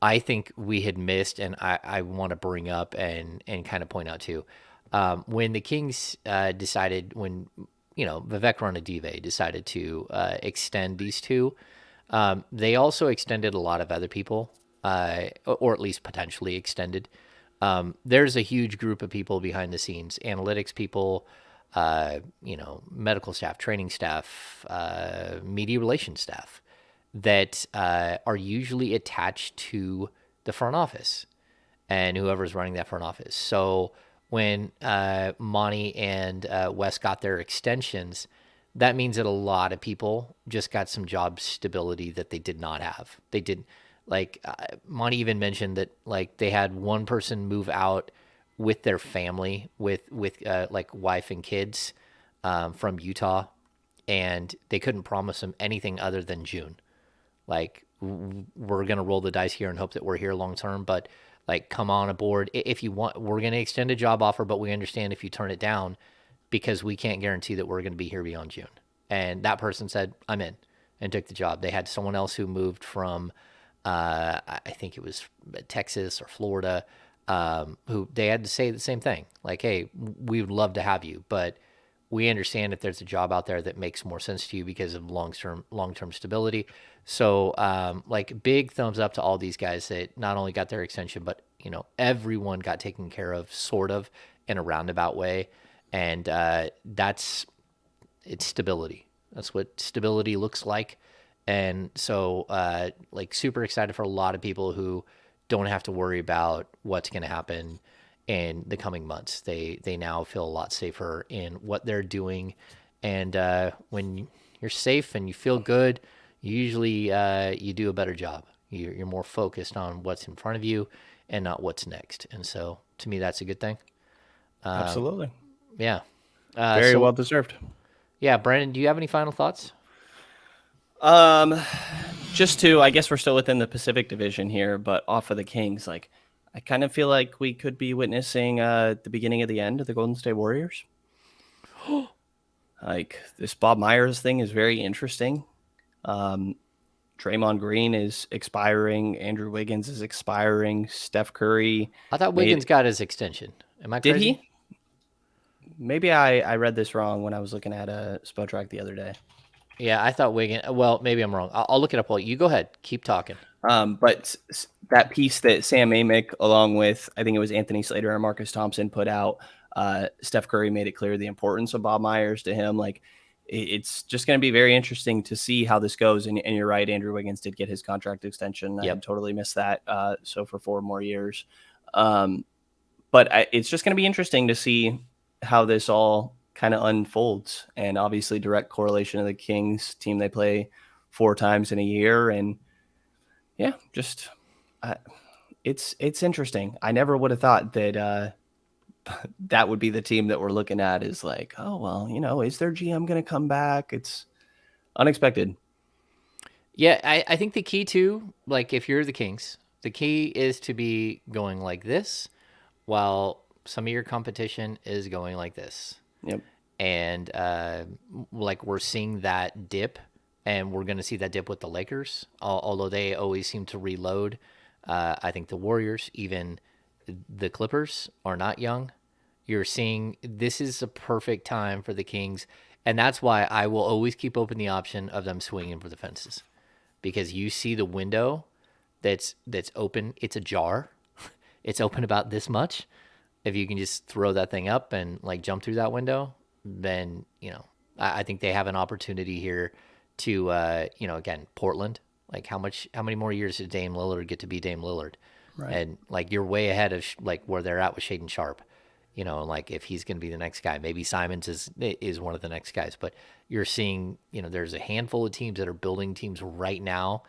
I think we had missed, and I want to bring up and kind of point out too. When the Kings decided, when Vivek Ranadive decided to extend these two, they also extended a lot of other people, or at least potentially extended. There's a huge group of people behind the scenes, analytics people, medical staff, training staff, media relations staff that are usually attached to the front office and whoever's running that front office. So when Monty and Wes got their extensions, that means that a lot of people just got some job stability that they did not have. They did, Monty even mentioned that they had one person move out with their family, with wife and kids from Utah, and they couldn't promise them anything other than June. We're gonna roll the dice here and hope that we're here long term, but come on aboard if you want. We're gonna extend a job offer, but we understand if you turn it down because we can't guarantee that we're gonna be here beyond June. And that person said, "I'm in." and took the job. They had someone else who moved from, I think it was Texas or Florida, who they had to say the same thing. Like, hey, we would love to have you, but we understand if there's a job out there that makes more sense to you because of long term stability. So, like, big thumbs up to all these guys that not only got their extension, but everyone got taken care of, sort of, in a roundabout way, and it's stability. That's what stability looks like. And so, like, super excited for a lot of people who don't have to worry about what's going to happen in the coming months. They now feel a lot safer in what they're doing. And when you're safe and you feel good, usually you do a better job. You're more focused on what's in front of you and not what's next. And so, to me, that's a good thing. Absolutely. Yeah. Very So, well deserved. yeah, Brandon, do you have any final thoughts? Um, just to, I guess we're still within the Pacific Division here, but off of the Kings, like I kind of feel like we could be witnessing the beginning of the end of the Golden State Warriors. Like this Bob Myers thing is very interesting. Um, Draymond Green is expiring. Andrew Wiggins is expiring. Steph Curry I thought Wiggins made. got his extension. Am I Did crazy? he? Maybe I read this wrong when I was looking at a Spotrac the other day. Yeah, I thought Wiggins. Well, maybe I'm wrong. I'll look it up while you go ahead. Keep talking. But that piece that Sam Amick, along with I think it was Anthony Slater and Marcus Thompson, put out, Steph Curry made it clear the importance of Bob Myers to him. Like it's just going to be very interesting to see how this goes. And you're right, Andrew Wiggins did get his contract extension. I had Yep. totally missed that. So for 4 more years. But it's just going to be interesting to see how this all kind of unfolds. And obviously, direct correlation to the Kings team. They play 4 times in a year. And yeah, just it's interesting. I never would have thought that that would be the team that we're looking at. Is like, oh well, is their GM going to come back? It's unexpected. Yeah, I think the key too, like if you're the Kings, the key is to be going like this while some of your competition is going like this. Yep. And like we're seeing that dip, and we're going to see that dip with the Lakers, although they always seem to reload. I think the Warriors, even the Clippers, are not young. You're seeing this is a perfect time for the Kings, and that's why I will always keep open the option of them swinging for the fences, because you see the window that's open. It's ajar. It's open about this much. If you can just throw that thing up and like jump through that window, then I think they have an opportunity here to again, Portland. Like how many more years did Dame Lillard get to be Dame Lillard? Right. And like you're way ahead of like where they're at with Shaden Sharp. Like if he's going to be the next guy, maybe Simons is one of the next guys. But you're seeing, there's a handful of teams that are building teams right now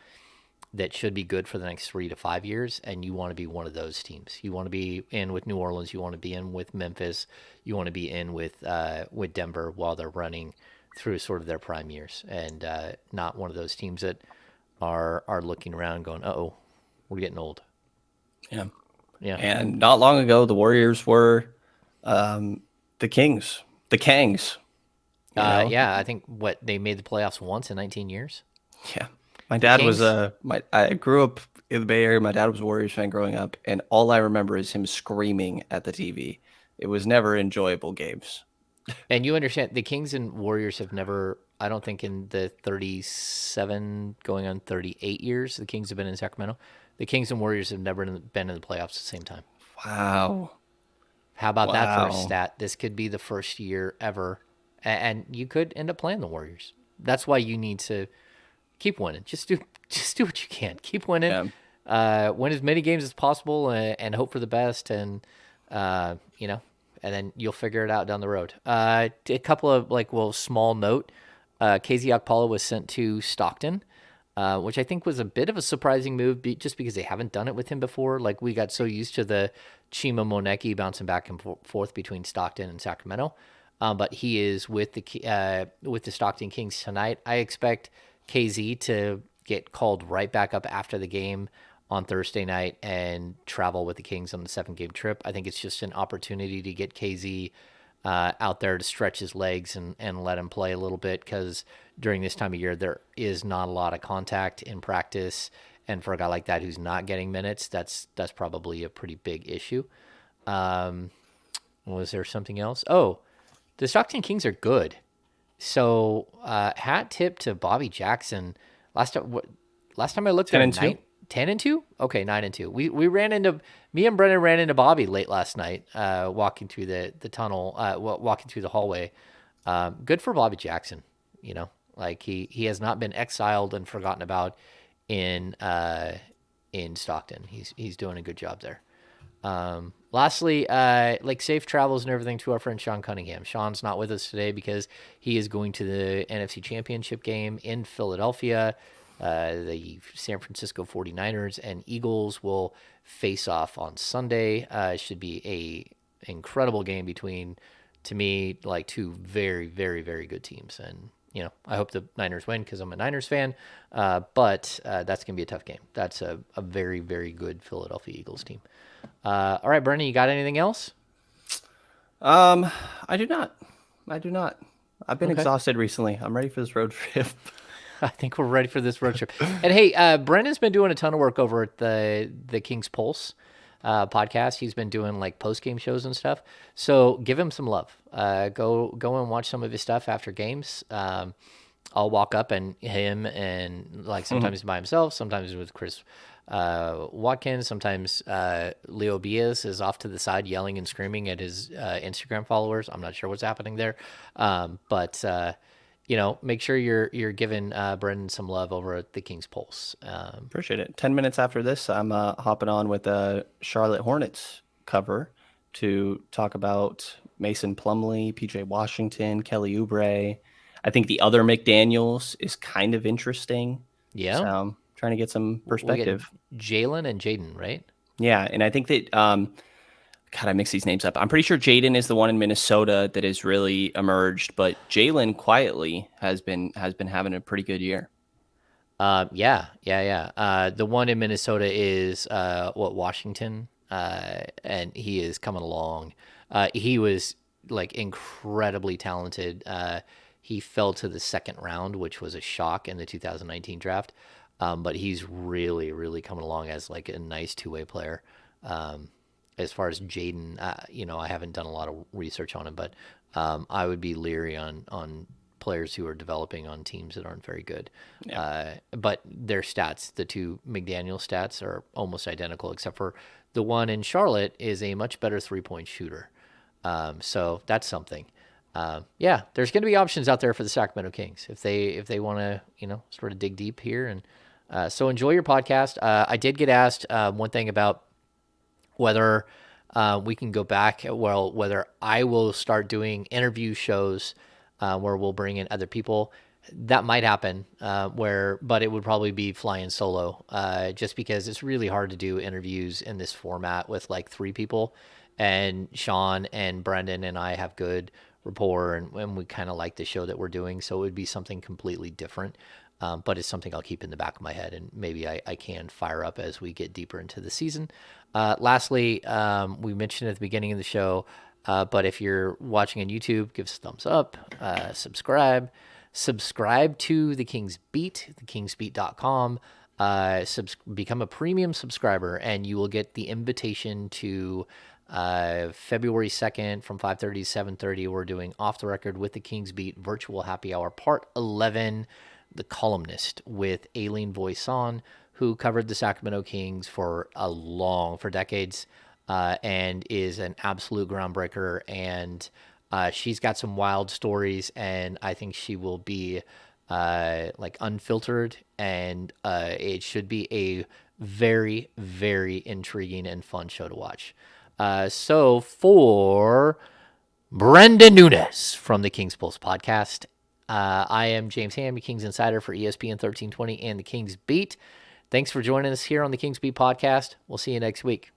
that should be good for the next 3 to 5 years, and you want to be one of those teams. You want to be in with New Orleans. You want to be in with Memphis. You want to be in with Denver while they're running through sort of their prime years, and not one of those teams that are looking around going, "Uh-oh, we're getting old." Yeah. Yeah. And not long ago, the Warriors were the Kings, the Kangs. Yeah, I think they made the playoffs once in 19 years. Yeah. My The dad was Kings. I grew up in the Bay Area. My dad was a Warriors fan growing up, and all I remember is him screaming at the TV. It was never enjoyable games. And you understand the Kings and Warriors have never, I don't think in the 37 going on 38 years the Kings have been in Sacramento, the Kings and Warriors have never been in the playoffs at the same time. Wow. How about that for a Wow. stat? This could be the first year ever, and you could end up playing the Warriors. That's why you need to keep winning. Just do what you can. Keep winning. Yeah. Win as many games as possible, and hope for the best, and uh, you know, and then you'll figure it out down the road. A couple of small note. KZ Okpala was sent to Stockton, which I think was a bit of a surprising move, just because they haven't done it with him before. Like we got so used to the Chima Moneki bouncing back and forth between Stockton and Sacramento. But he is with the Stockton Kings tonight. I expect KZ to get called right back up after the game on Thursday night and travel with the Kings on the 7-game trip. I think it's just an opportunity to get KZ out there to stretch his legs and let him play a little bit, because during this time of year there is not a lot of contact in practice, and for a guy like that who's not getting minutes, that's probably a pretty big issue. Was there something else? Oh, the Stockton Kings are good. So hat tip to Bobby Jackson. Last time I looked, 10 they're and 2. 10-2. Okay, 9-2. We ran into me and Brendan ran into Bobby late last night, walking through the tunnel, walking through the hallway. Good for Bobby Jackson. You know, like he has not been exiled and forgotten about in Stockton. He's doing a good job there. Lastly, like safe travels and everything to our friend Sean Cunningham. Sean's not with us today because he is going to the NFC Championship game in Philadelphia. The San Francisco 49ers and Eagles will face off on Sunday. It should be a incredible game between, to me, like two very, very, very good teams. And, you know, I hope the Niners win because I'm a Niners fan. But that's going to be a tough game. That's a very, very good Philadelphia Eagles team. All right, Brendan, you got anything else? I do not. I've been Okay. exhausted recently. I'm ready for this road trip. I think we're ready for this road trip. And hey, Brendan's been doing a ton of work over at the King's Pulse podcast. He's been doing like post game shows and stuff. So give him some love. Go and watch some of his stuff after games. I'll walk up and him and like sometimes by himself, sometimes with Chris Watkins, sometimes Leo Bias is off to the side yelling and screaming at his Instagram followers. I'm not sure what's happening there, but you know, make sure you're giving Brendan some love over at the King's Pulse. Appreciate it. 10 minutes after this, I'm hopping on with a Charlotte Hornets cover to talk about Mason Plumlee, PJ Washington, Kelly Oubre. I think the other McDaniels is kind of interesting. So Yeah, I'm trying to get some we'll get perspective. Jalen and Jaden, right? Yeah, and I think that God, I mix these names up. I'm pretty sure Jaden is the one in Minnesota that has really emerged, but Jalen quietly has been having a pretty good year. Yeah. The one in Minnesota is Washington, and he is coming along. He was like incredibly talented. He fell to the second round, which was a shock in the 2019 draft. But he's really, really coming along as like a nice two-way player. As far as Jaden, you know, I haven't done a lot of research on him, but I would be leery on players who are developing on teams that aren't very good. Yeah. But their stats, the two McDaniel stats, are almost identical, except for the one in Charlotte is a much better 3-point shooter. So that's something. Yeah, there's going to be options out there for the Sacramento Kings if they want to, you know, sort of dig deep here. And so enjoy your podcast. I did get asked one thing about whether we can go back, well, whether I will start doing interview shows where we'll bring in other people. That might happen, but it would probably be flying solo, just because it's really hard to do interviews in this format with like three people. And Sean and Brendan and I have good rapport, and we kind of like the show that we're doing. So it would be something completely different. But it's something I'll keep in the back of my head, and maybe I can fire up as we get deeper into the season. Lastly, we mentioned at the beginning of the show, but if you're watching on YouTube, give us a thumbs up, subscribe to The King's Beat, thekingsbeat.com. Become a premium subscriber, and you will get the invitation to February 2nd from 5:30 to 7:30. We're doing Off the Record with The King's Beat virtual happy hour part 11. The Columnist with Aileen Voisin, who covered the Sacramento Kings for decades, and is an absolute groundbreaker. And she's got some wild stories, and I think she will be like unfiltered, and it should be a very, very intriguing and fun show to watch. So for Brenden Nunes from the King's Pulse podcast, I am James Ham, Kings Insider for ESPN 1320 and the King's Beat. Thanks for joining us here on the King's Beat podcast. We'll see you next week.